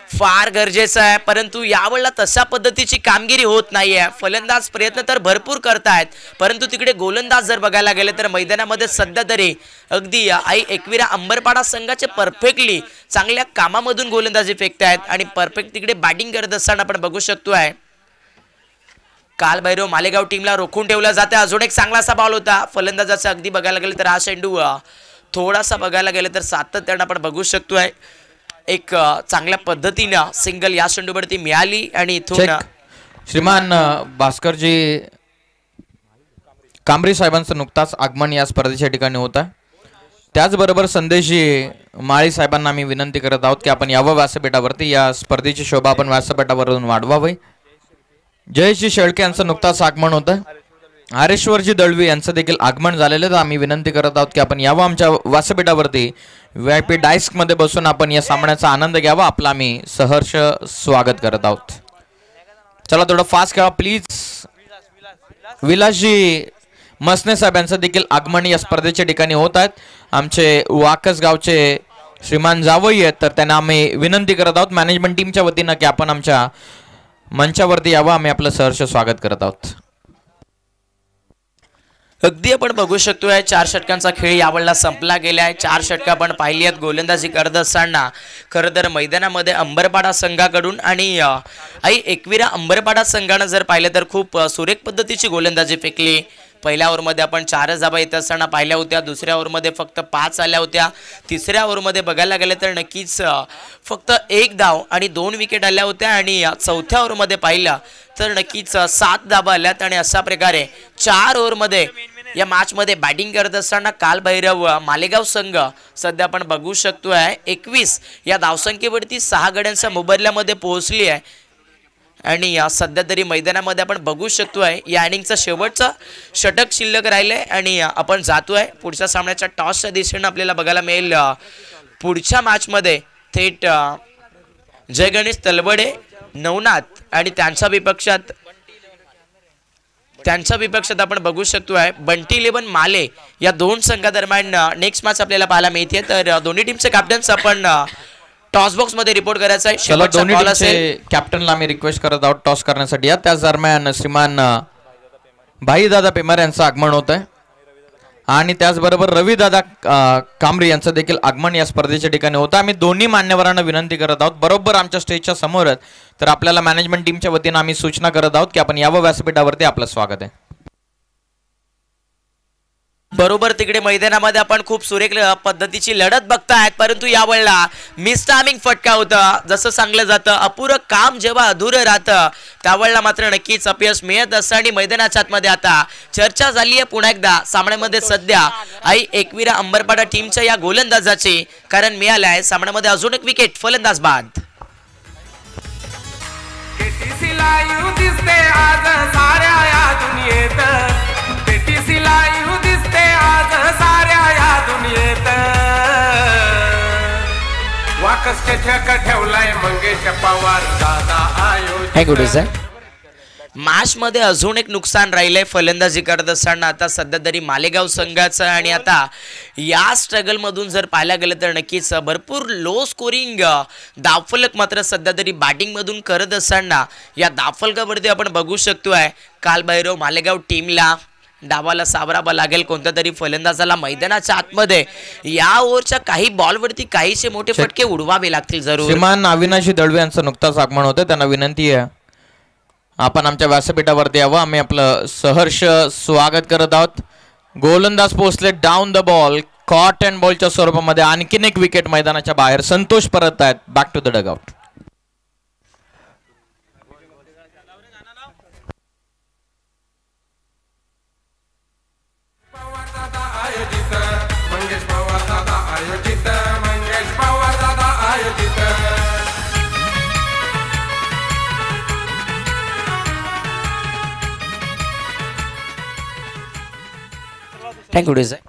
फार गरजेचं आहे, परंतु यावेळेला तशा पद्धतीची कामगिरी होत नाहीये. फलंदाज प्रयत्न तर भरपूर करतायत, परंतु तिकडे गोलंदाज जर बघायला गेले तर मैदानामध्ये सध्या तरी अगदी आई एकविरा अंबरपाडा संघाचे परफेक्टली चांगल्या कामामधून गोलंदाजी फेकतायत आणि परफेक्ट तिकडे बॅटिंग करत असताना आपण बघू शकतोय कालभैरव मालेगाव टीमला रोखून ठेवलं जाते. अजून एक चांगलासा बॉल होता फलंदाजाचा. अगदी बघायला गेलं तर हा चेंडू थोडासा बघायला गेलं तर सातत्यानं आपण बघू शकतोय एक चांगल्या पद्धतीनं सिंगल या चेंडूवरती मिळाली आणि इथून श्रीमान भास्करजी कांबरी साहेबांचं नुकताच आगमन या स्पर्धेच्या ठिकाणी होत आहे. त्याचबरोबर संदेशी माळी साहेबांना आम्ही विनंती करत आहोत की आपण यावं व्यासपीठावरती. या स्पर्धेची शोभा आपण व्यासपीठावरून वाढवावी. जयश्री शेळके यांचं नुकताच आगमन होतं. हरेश्वरजी दळवी यांचं देखील आगमन झालेलं. तर आम्ही विनंती करत आहोत की आपण यावं आमच्या व्यासपीठावरती. VIP डायस्क मध्ये बसून आपण या सामन्याचा आनंद घ्यावा. आपला आम्ही सहर्ष स्वागत करत आहोत. चला थोडं फास्ट खेळा प्लीज. विलासजी मसने साहेब यांचं देखील आगमन या स्पर्धेच्या ठिकाणी होत आहेत. आमचे वाकस गावचे श्रीमान जावई आहेत. तर त्यांना आम्ही विनंती करत आहोत मॅनेजमेंट टीमच्या वतीनं की आपण आमच्या मंचावरती यावं. आम्ही आपलं सहर्ष स्वागत करत आहोत. अगदी आपण बघू शकतोय 4 षटकांचा खेळ यावेळेला संपला गेला आहे. 4 षटकं आपण पाहिली आहेत गोलंदाजी करत असताना. खरं तर मैदानामध्ये अंबरपाडा संघाकडून आणि एकविरा अंबरपाडा संघानं जर पाहिलं तर खूप सुरेख पद्धतीची गोलंदाजी फेकली. पहिल्या ओव्हरमध्ये आपण 4 धावा येत असताना पाहिल्या होत्या. दुसऱ्या ओव्हरमध्ये फक्त 5 आल्या होत्या. तिसऱ्या ओव्हरमध्ये बघायला गेलं तर नक्कीच फक्त 1 धाव आणि 2 विकेट आल्या होत्या. आणि चौथ्या ओव्हरमध्ये पाहिलं तर नक्कीच 7 धावा आल्यात. आणि अशा प्रकारे 4 ओव्हरमध्ये या मॅचमध्ये बॅटिंग करत असताना कालभैरव मालेगाव संघ सध्या आपण बघू शकतोय 21 या धावसंख्येवरती 6 गड्यांच्या मोबदल्यामध्ये पोहोचली आहे. आणि सध्या तरी मैदानामध्ये आपण बघू शकतोय या इनिंगचं शेवटचं षटक शिल्लक राहिलंय. आणि आपण जातोय पुढच्या सामन्याच्या टॉसच्या दिशेनं. आपल्याला बघायला मिळेल पुढच्या मॅचमध्ये थेट जय गणेश तलवडे नवनाथ आणि त्यांच्या विपक्षात आपण बघू शकतोय बंटी 11 माले या 2 संघादरम्यान नेक्स्ट मॅच आपल्याला पाहायला मिळते. तर दोन्ही टीमचे कॅप्टन्स आपण टॉस बॉक्स मध्ये रिपोर्ट करायचा आहे. शेवटचा बॉल असेल. कॅप्टनला आम्ही रिक्वेस्ट करत आहोत टॉस करण्यासाठी. या त्याच दरम्यान श्रीमान भाईदादा पेमार यांचं आगमन होत आहे. आणि त्याचबरोबर रविदादा कांबरी यांचं देखील आगमन या स्पर्धेच्या ठिकाणी होतं. आम्ही दोन्ही मान्यवरांना विनंती करत आहोत बरोबर आमच्या स्टेजच्या समोरच. तर आपल्याला मॅनेजमेंट टीमच्या वतीनं आम्ही सूचना करत आहोत की आपण यावं व्यासपीठावरती. आपलं स्वागत आहे. बरोबर तिकडे मैदानामध्ये आपण खूप सुरेख पद्धतीची लढत बघतायत. परंतु यावेळेला मिस टायमिंग फटका होता. जसं सांगलं जातं अपुरं काम जेव्हा अधुरं राहतं त्यावेळेला मात्र नक्कीच अपयश मिळत असतं. आणि मैदानाच्या आतमध्ये आता चर्चा झाली आहे पुन्हा एकदा सामन्यामध्ये सध्या एकविरा अंबरपाडा टीमच्या या गोलंदाजाची. कारण मिळालाय सामन्यामध्ये अजून एक विकेट फलंदाज बाद. दिसते आज साऱ्या या दुनियेत. दिसते आज साऱ्या या दुनियेत. वाकस ठेवलाय मंगेश पवार दादा आयोजन. मॅच मध्ये अजून एक नुकसान राहिलंय फलंदाजी करत असताना आता सध्या तरी मालेगाव संघाचं. आणि आता या स्ट्रगल मधून जर पाहायला गेलं तर नक्कीच भरपूर लो स्कोरिंग धावफलक मात्र सध्या तरी बॅटिंग मधून करत असताना या धावफलकावरती आपण बघू शकतोय कालभैरव मालेगाव टीमला डावाला सावरावा लागेल कोणत्या तरी फलंदाजाला मैदानाच्या आतमध्ये. या ओव्हरच्या काही बॉलवरती काहीसे मोठे फटके उडवावे लागतील जरूर. श्रीमान अविनाशी दळवे यांचं नुकताच आगमन होतं. त्यांना विनंती आहे आपण आमच्या व्यासपीठावरती यावं. आम्ही आपलं सहर्ष स्वागत करत आहोत. गोलंदाज पोहोचले down the ball. Caught and बॉलच्या स्वरूपामध्ये आणखीन एक विकेट मैदानाच्या बाहेर. संतोष परत आहेत back to the dugout. Thank you डिझाय.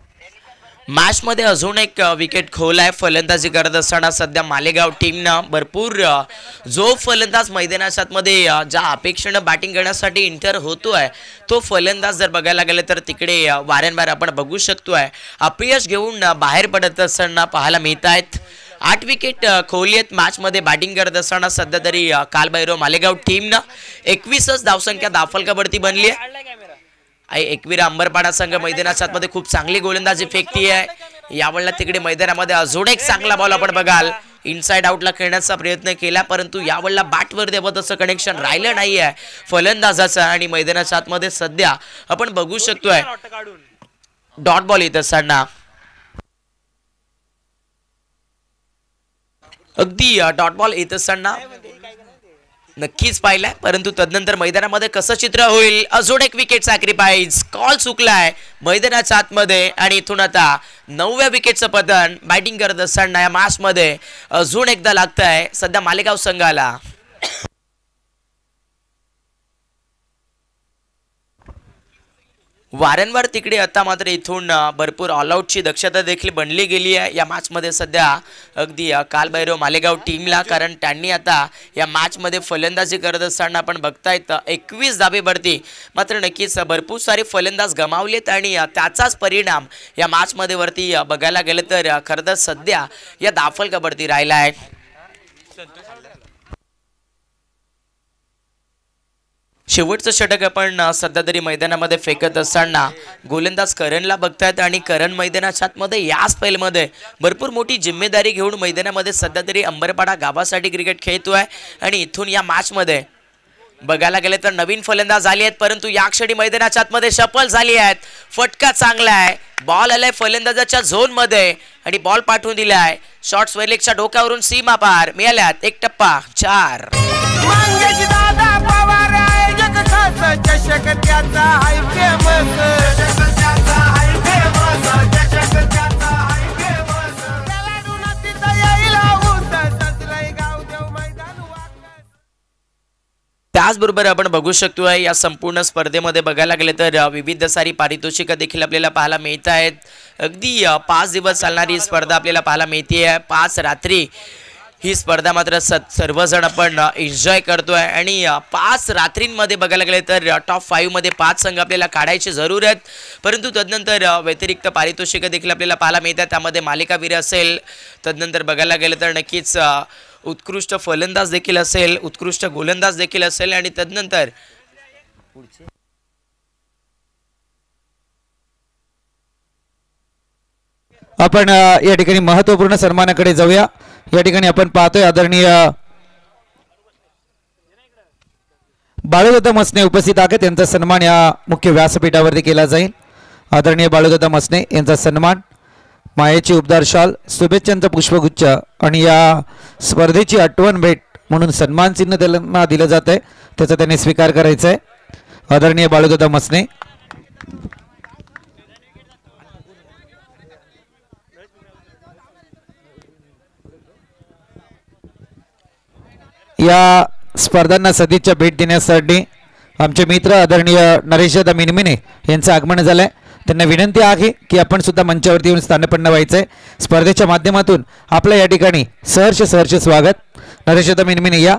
मॅच मध्ये अजून एक विकेट खोलाय फलंदाजी करत असताना सध्या मालेगाव टीमनं भरपूर जो फलंदाज मैदानाच्या आतमध्ये ज्या अपेक्षेनं बॅटिंग करण्यासाठी इंटर होतोय तो फलंदाज जर बघायला गेलं तर तिकडे वारंवार आपण बघू शकतोय अपयश घेऊन बाहेर पडत असताना पाहायला मिळत आहेत. 8 विकेट खोली आहेत मॅच मध्ये बॅटिंग करत असताना सध्या तरी कालभैरव मालेगाव टीमनं 21च धावसंख्या धावफलकावरती बनली आहे. एकविरा अंबरपाडा संघ मैदानाच्या आतमध्ये खूप चांगली गोलंदाजी फेकती आहे. यावेळेला तिकडे मैदानामध्ये अजून एक चांगला बॉल आपण बघाल इनसाइड आउटला खेळण्याचा प्रयत्न केला परंतु यावेळेला बॅटवर देवत असं कनेक्शन राहिलं नाही आहे फलंदाजाचं. आणि मैदानाच्या आतमध्ये सध्या आपण बघू शकतोय डॉट बॉल येत असताना अगदी डॉट बॉल येत असताना नक्कीच पाहिलाय, परंतु तदनंतर मैदानामध्ये कसं चित्र होईल. अजून एक विकेट सॅक्रिफाईस, कॉल चुकलाय मैदानाच्या आतमध्ये आणि इथून आता 9व्या विकेटचं पतन बॅटिंग करत असताना या मॅच मध्ये अजून एकदा लागतंय सध्या मालेगाव संघाला. वारंवार तिकडे आता मात्र इथून भरपूर ऑलआउटची दक्षता देखील बनली गेली आहे या मॅचमध्ये सध्या. अगदी कालभैरव मालेगाव टीमला, कारण त्यांनी आता या मॅचमध्ये फलंदाजी करत असताना आपण बघतायत 21 धाबेवरती मात्र नक्कीच भरपूर सारे फलंदाज गमावलेत आणि त्याचाच परिणाम या मॅचमध्ये वरती बघायला गेलं तर खरं तर सध्या या धावफलकावरती राहिला आहे. शेवटचं षटक आपण सध्या तरी मैदानामध्ये फेकत असताना गोलंदाज करणला बघतायत आणि करण मैदानाच्या आतमध्ये या स्पेलमध्ये भरपूर मोठी जिम्मेदारी घेऊन मैदानामध्ये सध्या तरी अंबरपाडा गावासाठी क्रिकेट खेळतोय. आणि इथून या मॅचमध्ये बघायला गेले तर नवीन फलंदाज आले आहेत, परंतु या क्षणी मैदानाच्या आतमध्ये सफल झाली आहेत. फटका चांगला आहे, बॉल आलाय फलंदाजाच्या झोन मध्ये आणि बॉल पाठवून दिलाय शॉर्ट्स वेलेक्सच्या डोक्यावरून सीमा पार. मिळाल्यात 1 टप्पा 4. त्याचबरोबर आपण बघू शकतोय या संपूर्ण स्पर्धेमध्ये बघायला गेले तर विविध सारी पारितोषिकं देखील आपल्याला पाहायला मिळत आहेत. अगदी 5 दिवस चालणारी स्पर्धा आपल्याला पाहायला मिळते आहे. 5 रात्री ही स्पर्धा मात्र सर्वजण आपण एन्जॉय करतोय आणि 5 रात्रींमध्ये बघायला गेले तर टॉप 5 मध्ये 5 संघ आपल्याला काढायचे जरूर आहेत, परंतु तदनंतर व्यतिरिक्त पारितोषिकं देखील आपल्याला पाहायला मिळतात. त्यामध्ये मालिकावीर असेल, तदनंतर बघायला गेलं तर नक्कीच उत्कृष्ट फलंदाज देखील असेल, उत्कृष्ट गोलंदाज देखील असेल आणि तदनंतर आपण या ठिकाणी महत्त्वपूर्ण सन्मानाकडे जाऊया. या ठिकाणी आपण पाहतोय आदरणीय बाळूदादा मसने उपस्थित आहेत. त्यांचा सन्मान या मुख्य व्यासपीठावरती केला जाईल. आदरणीय बाळूदादा मसने यांचा सन्मान, मायेची उबदार शाल, शुभेच्छांचा पुष्पगुच्छ आणि या स्पर्धेची आठवण भेट म्हणून सन्मान चिन्ह त्यांना दिलं जात आहे, त्याचा त्यांनी स्वीकार करायचा आहे. आदरणीय बाळूदादा मसने या स्पर्धांना सदिच्छा भेट देण्यासाठी आमचे मित्र आदरणीय नरेशदा मिनमिने यांचं आगमन झालंय. त्यांना विनंती आहे की आपण सुद्धा मंचावरती येऊन स्थानपन्न व्हायचंय. स्पर्धेच्या माध्यमातून आपलं या ठिकाणी सहर्ष स्वागत. नरेशदा मिनमिने या.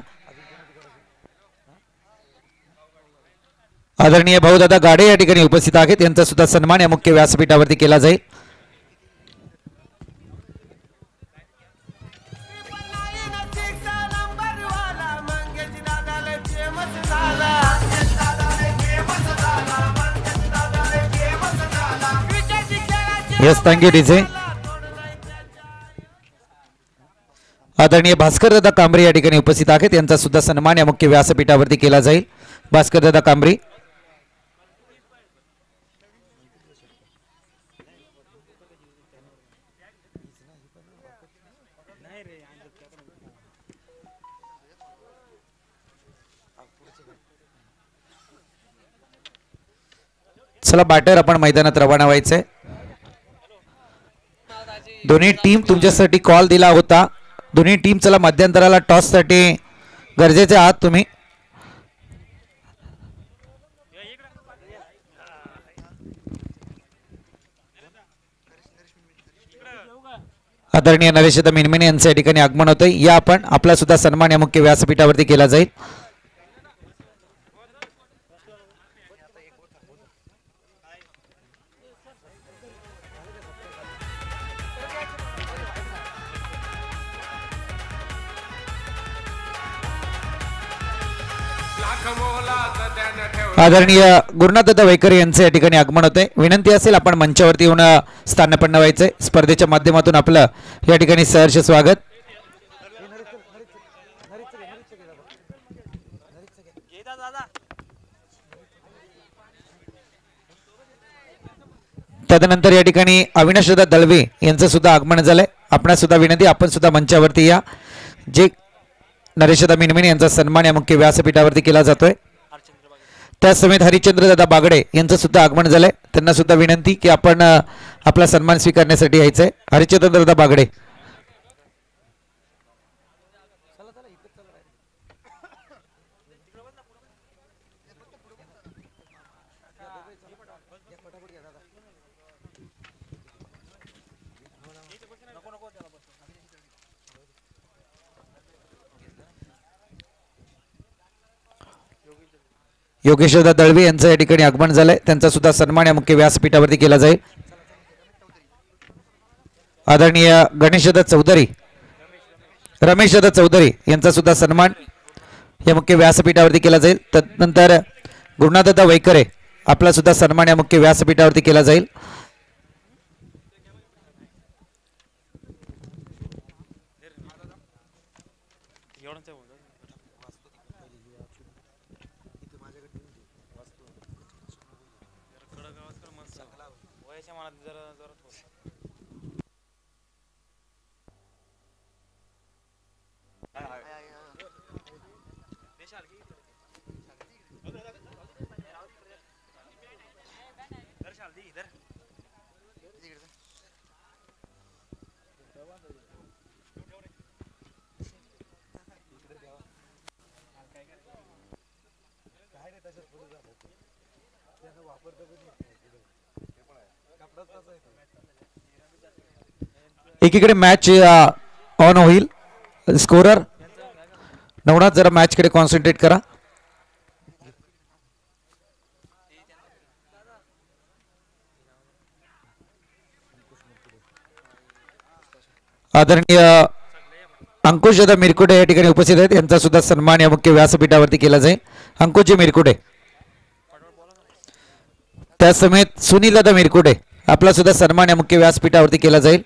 आदरणीय भाऊदादा गाडे या ठिकाणी उपस्थित आहेत. यांचा सुद्धा सन्मान या मुख्य व्यासपीठावरती केला जाईल. Yes, thank you DJ. आदरणीय भास्कर दादा कांबरे या ठिकाणी उपस्थित आहेत. यांचा सुद्धा सन्मान या मुख्य व्यासपीठावरती केला जाईल. भास्कर दादा कांबरे. चला बॅटर आपण मैदानात रवाना व्हायचंय. दोन्ही टीम तुमच्यासाठी कॉल दिला होता. दोन्ही टीम चला मध्यंतराला टॉस साठी गरजेचे आहात तुम्ही. आदरणीय नरेशदा मिनमिने यांच्या या ठिकाणी आगमन होतंय. या आपण आपला सुद्धा सन्मान या मुख्य व्यासपीठावरती केला जाईल. आदरणीय गुरुनाथदादा वैकरे यांचे या ठिकाणी आगमन होते. विनंती असेल आपण मंचावरती येऊन स्थानपन्न व्हायचंय. स्पर्धेच्या माध्यमातून आपलं या ठिकाणी सहर्ष स्वागत. तदनंतर या ठिकाणी अविनाशदादा दळवे यांचं सुद्धा आगमन झालंय. आपणास सुद्धा विनंती, आपण सुद्धा मंचावरती या. जे नरेशदा मिनमिन यांचा सन्मान या मुख्य व्यासपीठावरती केला जातोय. त्या समेत हरिश्चंद्र दादा बागडे यांचं सुद्धा आगमन झालंय. त्यांना सुद्धा विनंती की आपण आपला सन्मान स्वीकारण्यासाठी यायचंय. हरिश्चंद्र दादा बागडे. योगेशदा दळवी यांचं या ठिकाणी आगमन झालंय. त्यांचा सुद्धा सन्मान या मुख्य व्यासपीठावरती केला जाईल. आदरणीय गणेशदा चौधरी, रमेशदा चौधरी यांचा सुद्धा सन्मान या मुख्य व्यासपीठावरती केला जाईल. तदनंतर गुरुनाथदा वैकरे आपला सुद्धा सन्मान या मुख्य व्यासपीठावरती केला जाईल. एकीकडे मॅच ऑन होईल. स्कोरर नवनाथ जरा मॅच कडे कॉन्सन्ट्रेट करा. आदरणीय अंकुशदा मिरकुटे या ठिकाणी उपस्थित आहेत. यांचा सुद्धा सन्मान या मुख्य व्यासपीठावरती केला जाईल. अंकुशजी मिरकुटे. त्या समेत सुनीलदा मिरकुटे आपला सुद्धा सन्मान या मुख्य व्यासपीठावरती केला जाईल.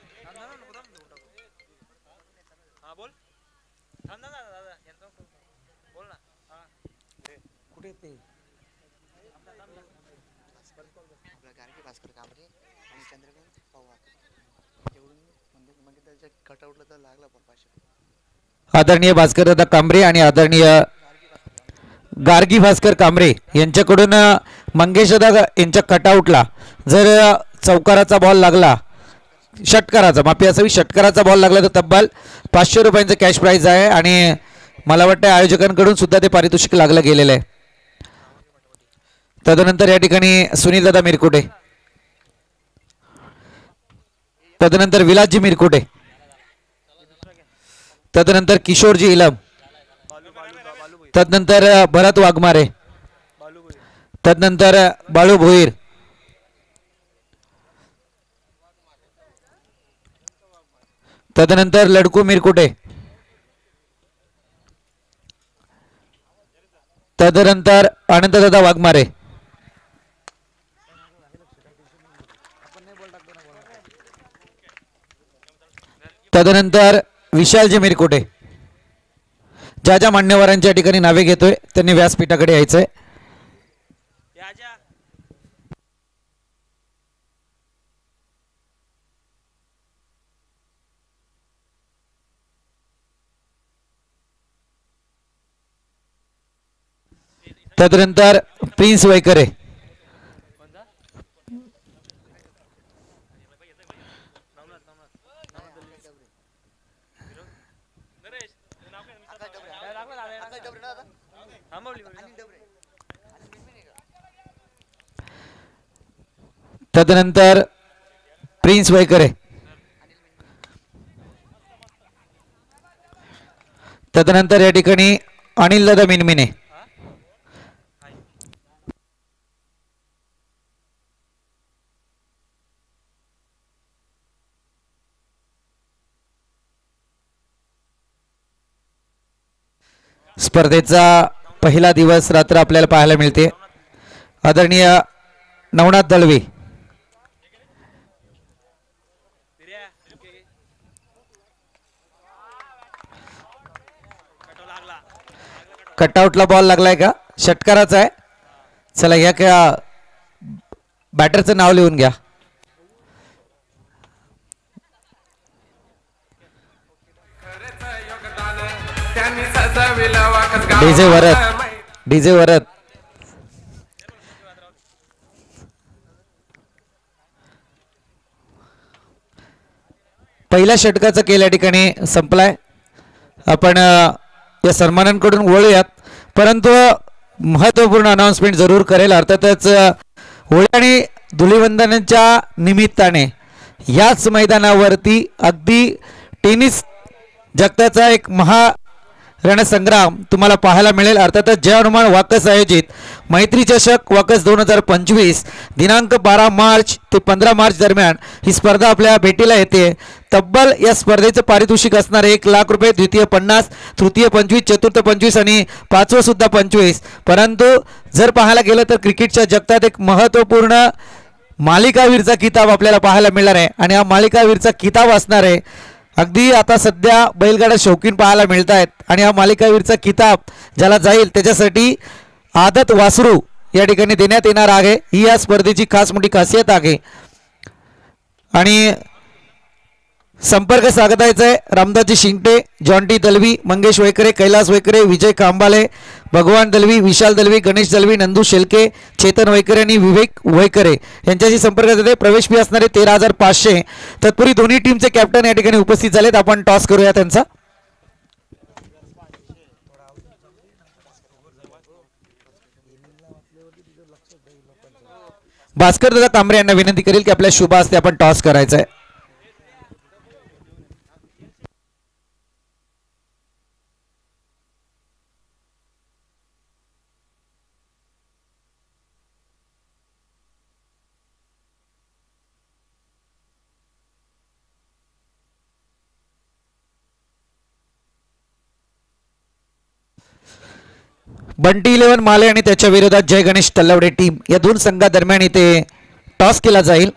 आदरणीय भास्करदादा कांबरे आणि आदरणीय गार्गी भास्कर कांबरे यांच्याकडून मंगेशदा यांच्या कटआउटला जर चौकाराचा बॉल लागला, षटकाराचा माफी असावी, षटकाराचा बॉल लागला तर तब्बल 500 रुपयांचं कॅश प्राइज आहे. आणि मला वाटतं आयोजकांकडून सुद्धा ते पारितोषिक लागलं गेलेलं आहे. तदनंतर या ठिकाणी सुनीलदादा मिरकुटे, तदनंतर विलासजी मिरकुटे, तदनंतर किशोरजी इलम, तदनंतर भरत वाघमारे, तदनंतर बाळू भोईर, तदनंतर लडकू मिरकुटे, तदनंतर अनंतदादा वाघमारे, तदनंतर विशालजी मिरकुटे. ज्या ज्या मान्यवरांच्या ठिकाणी नावे घेतोय त्यांनी व्यासपीठाकडे यायचंय. तदनंतर प्रिन्स वैकरे, तदनंतर प्रिन्स वैकरे, तदनंतर या ठिकाणी अनिलदादा मिनमिने, स्पर्धेचा पहिला दिवस रात्र आपल्याला पाहायला मिळते. आदरणीय नवनाथ दळवी, कटआउटला बॉल लागलाय का? षटकाराचा आहे. चला या का बॅटरचं नाव लिहून घ्या. खरंच योगदान त्यांनी चवीला वाकस डीजे वरद गावात डीजे वरद पहिल्या षटकाचा खेळ या ठिकाणी संपलाय. आपण या सन्मानांकडून वळूयात, परंतु महत्त्वपूर्ण अनाउन्समेंट जरूर करेल. अर्थातच होळी आणि धुलिवंदनाच्या निमित्ताने याच मैदानावरती अगदी टेनिस जगताचा एक रणसंग्राम तुम्हाला पाहायला मिळेल. अर्थातच जय हनुमान वाकस आयोजित मैत्री चषक वाकस 2025 दिनांक 12 मार्च ते 15 मार्च दरम्यान ही स्पर्धा आपल्या भेटीला येते. तब्बल या स्पर्धेचं पारितोषिक असणार 1 लाख रुपये, द्वितीय 50, तृतीय 25, चतुर्थ 25 आणि पाचवं सुद्धा 25. परंतु जर पाहायला गेलं तर क्रिकेटच्या जगतात एक महत्त्वपूर्ण मालिकावीरचा किताब आपल्याला पाहायला मिळणार आहे आणि हा मालिकावीरचा किताब असणार आहे. अगदी आता सध्या बैलगाडा शौकीन पाहायला मिळत आहेत आणि हा मालिकावीरचा किताब ज्याला जाईल त्याच्यासाठी आदत वासरू या ठिकाणी देण्यात येणार आहे. ही या स्पर्धेची खास मोठी खासियत आहे. आणि संपर्क साधायचा आहे रामदासजी शिंगटे, जॉन्टी दलवी, मंगेश वैकरे, कैलास वैकरे, विजय कांबाले, भगवान दलवी, विशाल दलवी, गणेश दलवी, नंदू शेलके, चेतन वैकरे आणि विवेक वैकरे यांच्याशी संपर्क साधे. प्रवेश फी असणारे 13,500. तत्पूर्वी दोन्ही टीमचे कॅप्टन या ठिकाणी उपस्थित झालेत. आपण टॉस करूया त्यांचा. भास्कर दादा कांबरे यांना विनंती करेल की आपल्या शुभ हस्ते आपण टॉस करायचा आहे. बंटी 11 माले आणि त्याच्या विरोधात जय गणेश तल्लवडे टीम या दोन संघादरम्यान इथे टॉस केला जाईल.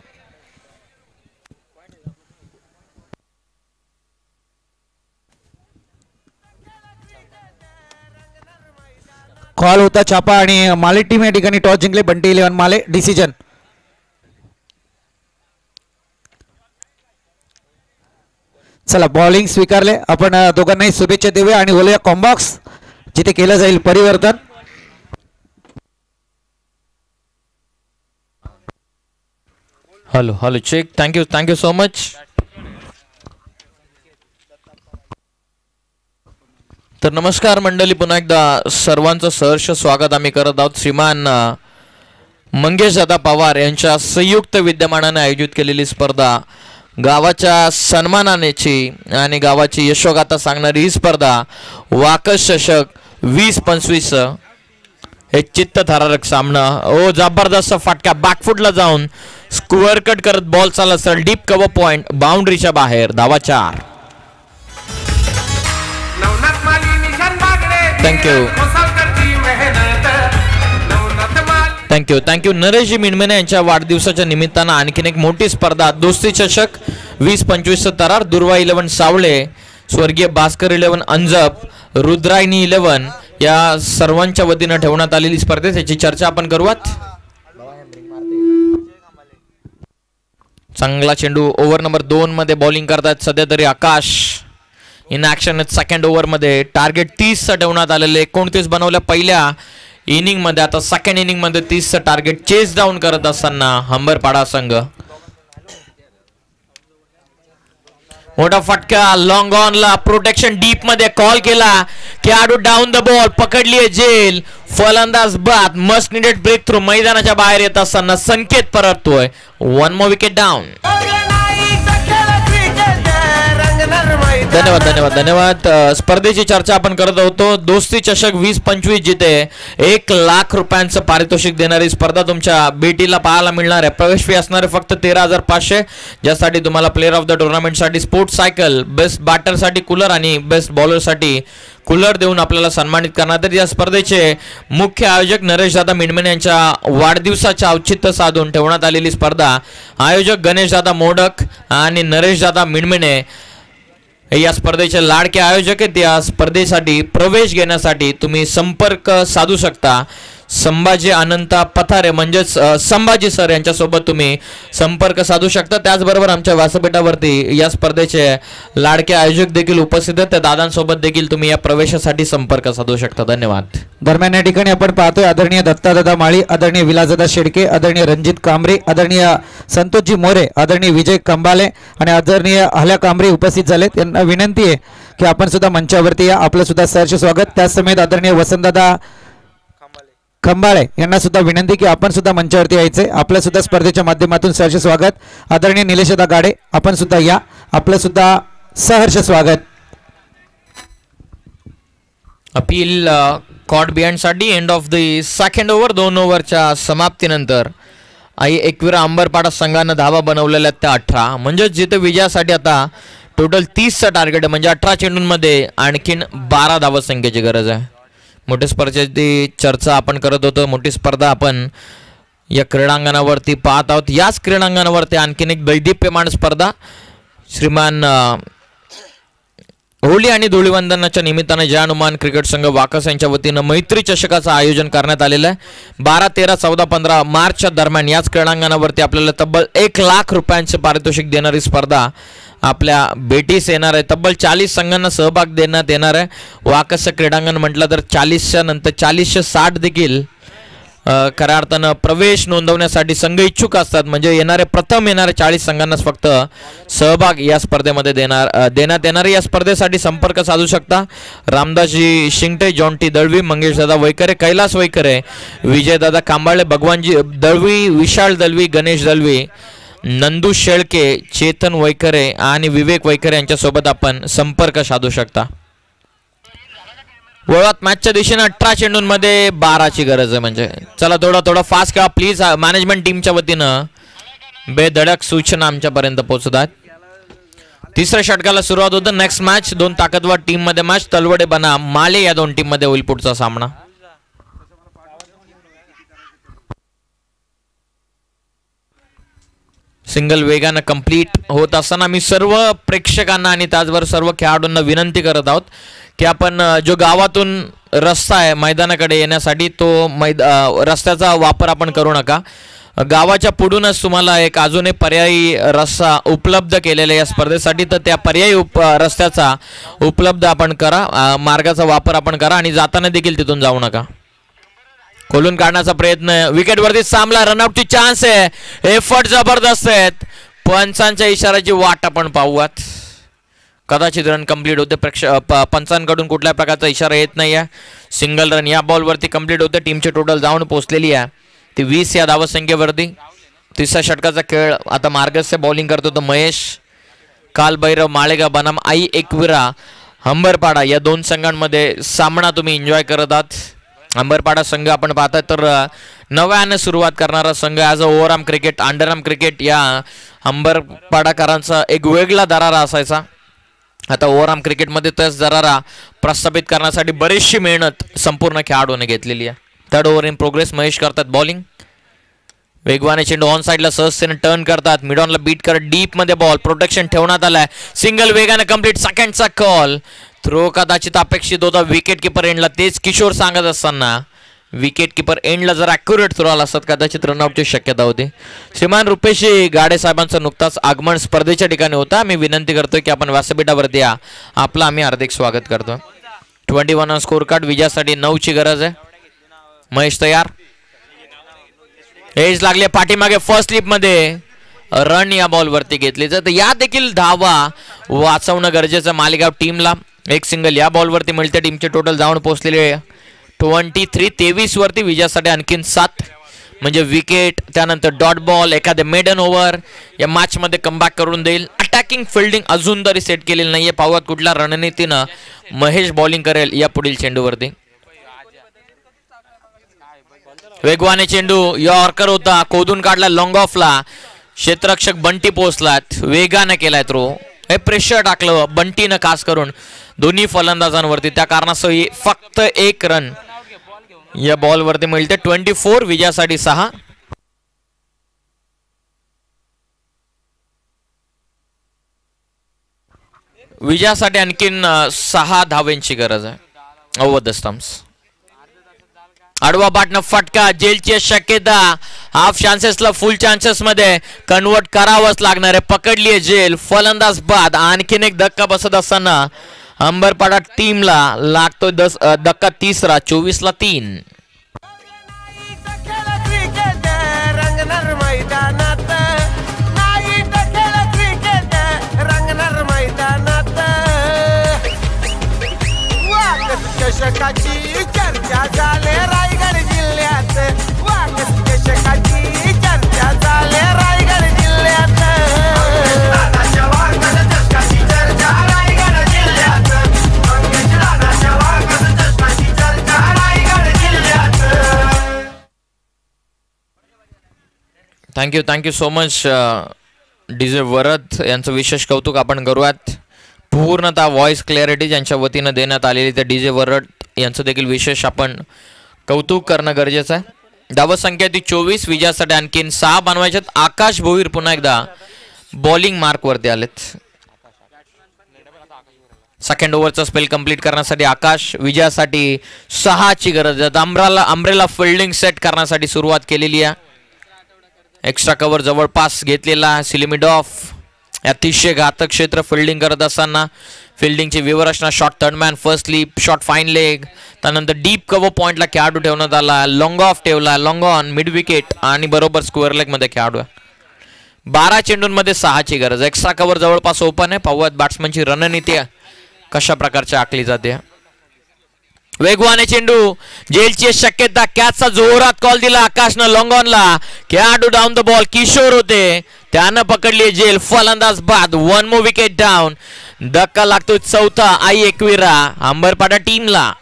कॉल होता छापा आणि माले टीम या ठिकाणी टॉस जिंकले. बंटी 11 माले डिसिजन. चला बॉलिंग स्वीकारले. आपण दोघांनाही शुभेच्छा देऊया आणि बोलूया कॉम्बॉक्स जिथे केलं जाईल परिवर्तन. Hello hello check. Thank you so much. तर नमस्कार मंडळी, पुन्हा एकदा सर्वांचं सहर्ष स्वागत आम्ही करत आहोत. श्रीमान मंगेश दादा पवार यांच्या संयुक्त विद्यमानाने आयोजित केलेली स्पर्धा गावाच्या सन्मानाची आणि गावाची यशोगाथा सांगणारी ही स्पर्धा वाकस चषक 2025 एक चित्तथरारक सामना. ओ जबरदस्त फटका बॅकफुटला जाऊन स्क्वेअर कट करत बॉल चालला सर डीप कव्हर पॉइंट बाउंड्रीच्या बाहेर. धावा 4. थँक्यू नरेशजी मिणमेने यांच्या वाढदिवसाच्या निमित्तानं आणखीन एक मोठी स्पर्धा दोस्ती चषक 2025 तरार. दुर्वा 11 सावळे, स्वर्गीय भास्कर 11 अंजप, रुद्रायणी 11 या सर्वांच्या वतीनं ठेवण्यात आलेली स्पर्धेत याची चर्चा आपण करूयात. चांगला चेंडू. ओव्हर नंबर 2 मध्ये बॉलिंग करतात सध्या तरी आकाश. इन ऍक्शन सेकंड ओव्हर मध्ये टार्गेट 30 ठेवण्यात आलेले. 29 बनवल्या पहिल्या इनिंग मध्ये. आता सेकंड इनिंग मध्ये 30 टार्गेट चेस डाऊन करत असताना हंबरपाडा संघ. मोठा फटका लॉंग ऑन ला. प्रोटेक्शन डीप मध्ये कॉल केला. खेळाडू डाऊन द बॉल पकडलीये जेल. फलंदाज बाद. Must needed breakthrough. मैदानाच्या बाहेर येत असताना संकेत परततोय. 1 मोर विकेट डाऊन. धन्यवाद. स्पर्धेची चर्चा आपण करत होतो. दोस्ती चषक 2025 जिथे 1 लाख रुपयांचं पारितोषिक देणारी स्पर्धा तुमच्या भेटीला पाहायला मिळणार आहे. प्रवेश फी असणारे फक्त 13,500, ज्यासाठी तुम्हाला प्लेअर ऑफ द टुर्नामेंट साठी स्पोर्ट्स सायकल, बेस्ट बॅटरसाठी कूलर आणि बेस्ट बॉलरसाठी कूलर देऊन आपल्याला सन्मानित करणार. तर या स्पर्धेचे मुख्य आयोजक नरेशदादा मिणमेने यांच्या वाढदिवसाचे औचित्य साधून ठेवण्यात आलेली स्पर्धा. आयोजक गणेशदादा मोडक आणि नरेशदादा मिणमेने या स्पर्धेचे लाडके आयोजक आहेत. या स्पर्धेसाठी प्रवेश घेण्यासाठी तुम्ही संपर्क साधू शकता संभाजी अनंता पथारे म्हणजेच संभाजी सर यांच्यासोबत तुम्ही संपर्क साधू शकता. त्याचबरोबर आमच्या व्यासपीठावरती या स्पर्धेचे लाडके आयोजक देखील उपस्थित आहेत. त्या दादांसोबत देखील तुम्ही या प्रवेशासाठी संपर्क साधू शकता. धन्यवाद. दरम्यान या ठिकाणी आपण पाहतोय आदरणीय दत्तादादा माळी, आदरणीय विलासदादा शेडके, आदरणीय रणजित कांबरे, आदरणीय संतोषजी मोरे, आदरणीय विजय कंबाले आणि आदरणीय हल्या कांबरे उपस्थित झालेत. यांना विनंती आहे की आपण सुद्धा मंचावरती या. आपलं सुद्धा सहर्ष स्वागत. त्याच समेत आदरणीय वसंतदादा खंबाळे यांना सुद्धा विनंती की आपण सुद्धा मंचावरती यायचे. आपल्या सुद्धा स्पर्धेच्या माध्यमातून सहर्ष स्वागत. आदरणीय निलेशदा गाडे आपण सुद्धा या. आपलं सुद्धा सहर्ष स्वागत. अपील कॉट बिहाइंड साठी end of the second over. 2 ओव्हरच्या समाप्तीनंतर आई एकविरा अंबरपाडा संघानं धावा बनवलेल्या त्या 18, म्हणजेच जिथे विजयासाठी आता टोटल 30चं टार्गेट आहे. म्हणजे 18 चेंडूंमध्ये आणखीन 12 धावा संख्येची गरज आहे. मोठी स्पर्धेची चर्चा आपण करत होतो. मोठी स्पर्धा आपण या क्रीडांगणावरती पाहत आहोत. याच क्रीडांगणावरती आणखीन एक दैदिप्यमान स्पर्धा श्रीमान होळी आणि धुळीवंदनाच्या निमित्तानं जय हनुमान क्रिकेट संघ वाकस यांच्या वतीनं मैत्री चषकाचं आयोजन करण्यात आलेलं आहे. 12, 13, 14, 15 मार्चच्या दरम्यान याच क्रीडांगणावरती आपल्याला तब्बल 1 लाख रुपयांचे पारितोषिक देणारी स्पर्धा आपल्या भेटीस येणार आहे. तब्बल 40 संघांना सहभाग देण्यात येणार आहे. वाकसचं क्रीडांगण म्हटलं तर 40च्या नंतर 40-60 देखील खऱ्या अर्थानं प्रवेश नोंदवण्यासाठी संघ इच्छुक असतात. म्हणजे प्रथम येणाऱ्या 40 संघांनाच फक्त सहभाग या स्पर्धेमध्ये देण्यात येणार. या स्पर्धेसाठी संपर्क साधू शकता. रामदासजी शिंगटे, जॉन्टी दळवी, मंगेशदादा वैकरे, कैलास वैकरे, विजयदादा कांबाळे, भगवानजी दळवी, विशाल दळवी, गणेश दळवी, नंदू शेळके, चेतन वैकरे आणि विवेक वैकरे यांच्यासोबत आपण संपर्क साधू शकता. वळवात मॅचच्या दिशेने 18 चेंडूंमध्ये 12ची गरज आहे. म्हणजे चला थोडा फास्ट खेळा प्लीज. मॅनेजमेंट टीमच्या वतीनं बेधडक सूचना आमच्यापर्यंत पोहोचतात. 3ऱ्या षटकाला सुरुवात होतं. नेक्स्ट मॅच 2 ताकदवर टीम मध्ये मॅच. तलवडे बनाम माले या 2 टीम मध्ये होईल पुढचा सामना. सिंगल वेगानं कंप्लीट होत असताना मी सर्व प्रेक्षकांना आणि त्याचबरोबर सर्व खेळाडूंना विनंती करत आहोत की आपण जो गावातून रस्ता आहे मैदानाकडे येण्यासाठी तो रस्त्याचा वापर आपण करू नका. गावाच्या पुढूनच तुम्हाला अजून एक पर्यायी रस्ता उपलब्ध केलेला या स्पर्धेसाठी. तर त्या पर्यायी रस्त्याचा उपलब्ध आपण करा, मार्गाचा वापर आपण करा आणि जाताना देखील तिथून जाऊ नका. खोलून काढण्याचा प्रयत्न, विकेटवरती सामला, रनआउटची चान्स आहे. एफर्ट जबरदस्त आहेत. पंचांच्या इशाऱ्याची वाट आपण पाहूयात. कदाचित रन कंप्लीट होते. पंचांकडून कुठल्या प्रकारचा इशारा येत नाही आहे. सिंगल रन या बॉलवरती कंप्लीट होते. टीमची टोटल जाऊन पोहोचलेली आहे ती 20 या धावसंख्येवरती. 3ऱ्या षटकाचा खेळ आता मार्गस्य बॉलिंग करतो तो महेश कालभैरव माळेगाव बनाम आई एकविरा अंबरपाडा या 2 संघांमध्ये सामना तुम्ही एन्जॉय करत आहात. अंबरपाडा संघ आपण पाहताय तर नव्याने सुरुवात करणारा संघ. As a overarm cricket, underarm cricket या अंबरपाडाकरांचा एक वेगळा दरारा असायचा. आता ओव्हरआर्म क्रिकेटमध्ये तोच दरारा प्रस्थापित करण्यासाठी बरीचशी मेहनत संपूर्ण खेळाडूने घेतलेली आहे. 3rd over in progress. Mahesh करतात बॉलिंग. वेगवाने चेंडू ऑन साइडला सहजतेने टर्न करतात. मिडॉनला बीट करत डीप मध्ये बॉल प्रोटेक्शन ठेवण्यात आलाय. सिंगल वेगाने कंप्लीट. सेकंडचा कॉल. थ्रो कदाचित अपेक्षित होता विकेट किपर एंडला. तेच किशोर सांगत असताना विकेट किपर एंडला जर ॲक्युरेट थ्रो आला असतात कदाचित रनआउटची शक्यता होती. श्रीमान रुपेश गाडे साहेबांचं नुकताच आगमन स्पर्धेच्या ठिकाणी होता. मी विनंती करतोय की आपण व्यासपीठावरती या. आपलं आम्ही हार्दिक स्वागत करतो. 21 स्कोर कार्ड. विजयासाठी 9ची गरज आहे. महेश तयार. एज लागले पाठीमागे. फर्स्ट स्लिप मध्ये रन या बॉलवरती घेतली तर या देखील धावा वाचवणं गरजेचं मालेगाव टीमला. एक सिंगल या बॉलवरती मिळते. टीमचे टोटल जाऊन पोहोचलेले 23 वरती. विजयासाठी आणखीन 7 म्हणजे विकेट, त्यानंतर डॉट बॉल, एखादे मेडन ओव्हर या मॅच मध्ये कमबॅक करून देईल. अटॅकिंग फिल्डिंग अजून तरी सेट केलेली नाहीये. पाहूयात कुठल्या रणनीतीनं महेश बॉलिंग करेल या पुढील चेंडूवरती. वेगवाने चेंडू यॉर्कर होता, खोदून काढला लॉंग ऑफला. क्षेत्ररक्षक बंटी पोहोचलात. वेगाने केलाय थ्रो. हे प्रेशर टाकलं बंटीनं खास करून दोन्ही फलंदाजांवरती. त्या कारणास्तव फक्त 1 रन या बॉलवरती मिळते. 24. विजयासाठी 6. विजयासाठी आणखीन 6 धावेंची गरज आहे. Over the stumps. आडवा बाटनं फटका, जेलची शक्यता, हाफ चान्सेसला फुल चान्सेस मध्ये कन्वर्ट करावंच लागणार आहे. पकडली आहे जेल, फलंदाज बाद. आणखीन एक धक्का बसत असताना अंबरपाडा टीमला लागतोय धक्का तिसरा. 24-3. चषकाची चर्चा झाले रायगड जिल्ह्यात. चषकाची चर्चा झाले रायगड जिल्ह्यात. Thank you so much DJ Varad यांचं विशेष कौतुक आपण करूयात. पूर्णतः व्हॉइस क्लॅरिटी ज्यांच्या वतीनं देण्यात आलेली त्या डीजे वरद यांचं देखील विशेष आपण कौतुक करणं गरजेचं आहे. धावत संख्या ती 24. विजयासाठी आणखीन 6 बनवायच्यात. आकाश भोईर पुन्हा एकदा बॉलिंग मार्कवरती आलेत. सेकंड ओव्हरचा स्पेल कंप्लीट करण्यासाठी आकाश. विजयासाठी 6ची गरज आहे. अम्ब्रेला फिल्डिंग सेट करण्यासाठी सुरुवात केलेली आहे. एक्स्ट्रा कव्हर जवळपास घेतलेला सिलिमिडॉफ. अतिशय घातक क्षेत्र फिल्डिंग करत असताना फिल्डिंगची विवरचना. Short third man, first slip, short fine leg, त्यानंतर डीप कव्हर पॉइंटला खेळाडू ठेवण्यात आला. लॉंग ऑफ ठेवला, लॉंग ऑन, मिड विकेट आणि बरोबर स्क्वेअर लेग मध्ये खेळाडू. 12 चेंडूंमध्ये 6ची गरज. एक्स्ट्रा कव्हर जवळपास ओपन आहे. पाहूयात बॅट्समनची रणनीती कशा प्रकारची आखली जाते. वेगवाने चेंडू, जेलची शक्यता. कॅचचा जोरात कॉल दिला आकाशनं लॉंग ऑनला. खेळाडू डाऊन द बॉल, किशोर होते, त्यानं पकडली जेल. फलंदाज बाद. 1 more विकेट डाऊन. धक्का लागतोय 4था आई एकविरा अंबरपाडा टीमला.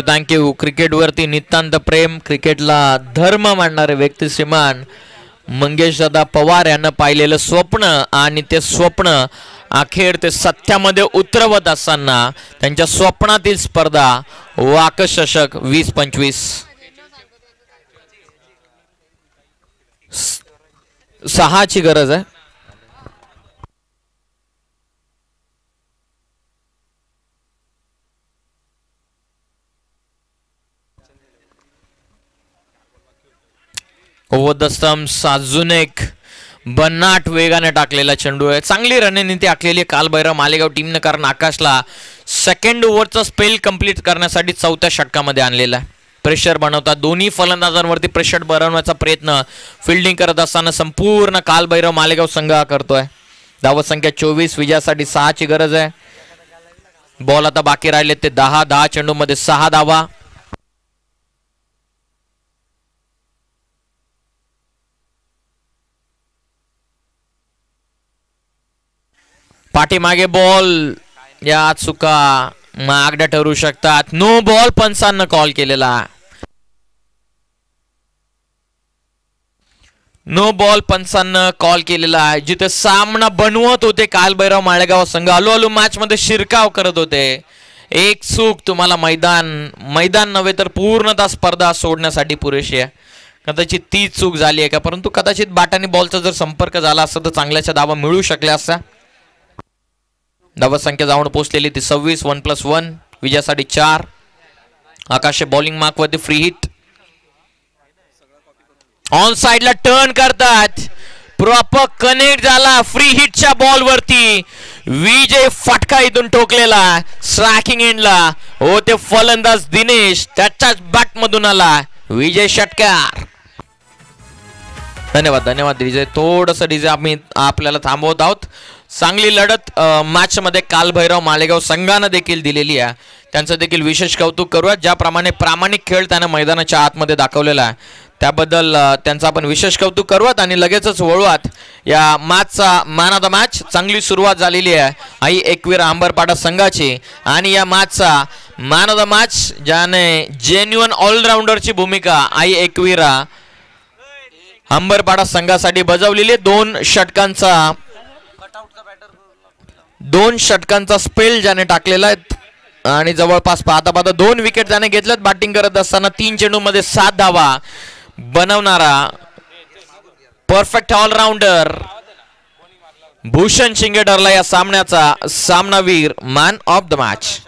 थँक्यू. क्रिकेटवरती नितांत प्रेम, क्रिकेटला धर्म मानणारे व्यक्ती श्रीमान मंगेश दादा पवार यांना पाहिलेलं स्वप्न आणि ते स्वप्न अखेर ते सत्यामध्ये उतरवत असताना त्यांच्या स्वप्नातील स्पर्धा वाकस चषक 20-25. 6ची गरज आहे. ओव्हर द स्टम्प्स अजून एक बनाट वेगाने टाकलेला चेंडू आहे. चांगली रणनीती आखलेली कालभैरव मालेगाव टीमने, कारण आकाशला सेकंड ओव्हरचा स्पेल कंप्लीट करण्यासाठी 4थ्या षटकामध्ये आणलेला आहे. प्रेशर बनवतात दोन्ही फलंदाजांवरती. प्रेशर बनवण्याचा प्रयत्न फिल्डिंग करत असताना संपूर्ण कालभैरव मालेगाव संघ करतोय. धावत संख्या 24. विजयासाठी 6ची गरज आहे. बॉल आता बाकी राहिले ते 10 चेंडूमध्ये 6 धावा. पाठीमागे बॉल, या चुका मागड्या ठरू शकतात. नो बॉल पंचांना कॉल केलेला. नो बॉल पंचांना कॉल केलेला आहे. जिथे सामना बनवत होते कालभैरव माळेगाव संघ, हळूहळू मॅच मध्ये शिरकाव करत होते. एक चूक तुम्हाला मैदान नव्हे तर पूर्णतः स्पर्धा सोडण्यासाठी पुरेशी आहे. कदाचित ती चूक झाली आहे का, परंतु कदाचित बॅट आणि बॉलचा जर संपर्क झाला असता तर चांगल्याच्या धावा मिळू शकल्या असत्या. धावत संख्या जाऊन पोहोचलेली ती 26. 1+1. विजयासाठी 4. आकाशे बॉलिंग मार्क वरती फ्री हिट. ऑन साइडला टर्न करतात. प्रॉपर कनेक्ट झाला फ्री हिटच्या बॉल वरती. विजय फटका इथून ठोकलेला स्ट्रायकिंग एंडला. हो ते फलंदाज दिनेश त्याच्याच बॅट मधून आला विजय षटकार. धन्यवाद विजय. थोडस डीजे आम्ही आपल्याला थांबवत आहोत. चांगली लढत मॅच मध्ये कालभैरव मालेगाव संघानं देखील दिलेली आहे. त्यांचं देखील विशेष कौतुक करूया. ज्याप्रमाणे प्रामाणिक खेळ त्यानं मैदानाच्या आतमध्ये दाखवलेला आहे त्याबद्दल त्यांचं आपण विशेष कौतुक करूयात आणि लगेचच वळूयात या मॅचचा मॅन ऑफ द मॅच. चांगली सुरुवात झालेली आहे आई एकवीर अंबरपाडा संघाची आणि या मॅचचा मॅन ऑफ द मॅच ज्याने जेन्युइन ऑलराऊंडरची भूमिका आई एकवीरा अंबरपाडा संघासाठी बजावलेले 2 षटकांचा स्पेल ज्याने टाकलेला आहे आणि जवळपास पाहता 2 विकेट त्याने घेतल्यात बॅटिंग करत असताना 3 चेंडूमध्ये 7 धावा बनवणारा परफेक्ट ऑलराऊंडर भूषण शिंगे ठरला या सामन्याचा सामनावीर मॅन ऑफ द मॅच.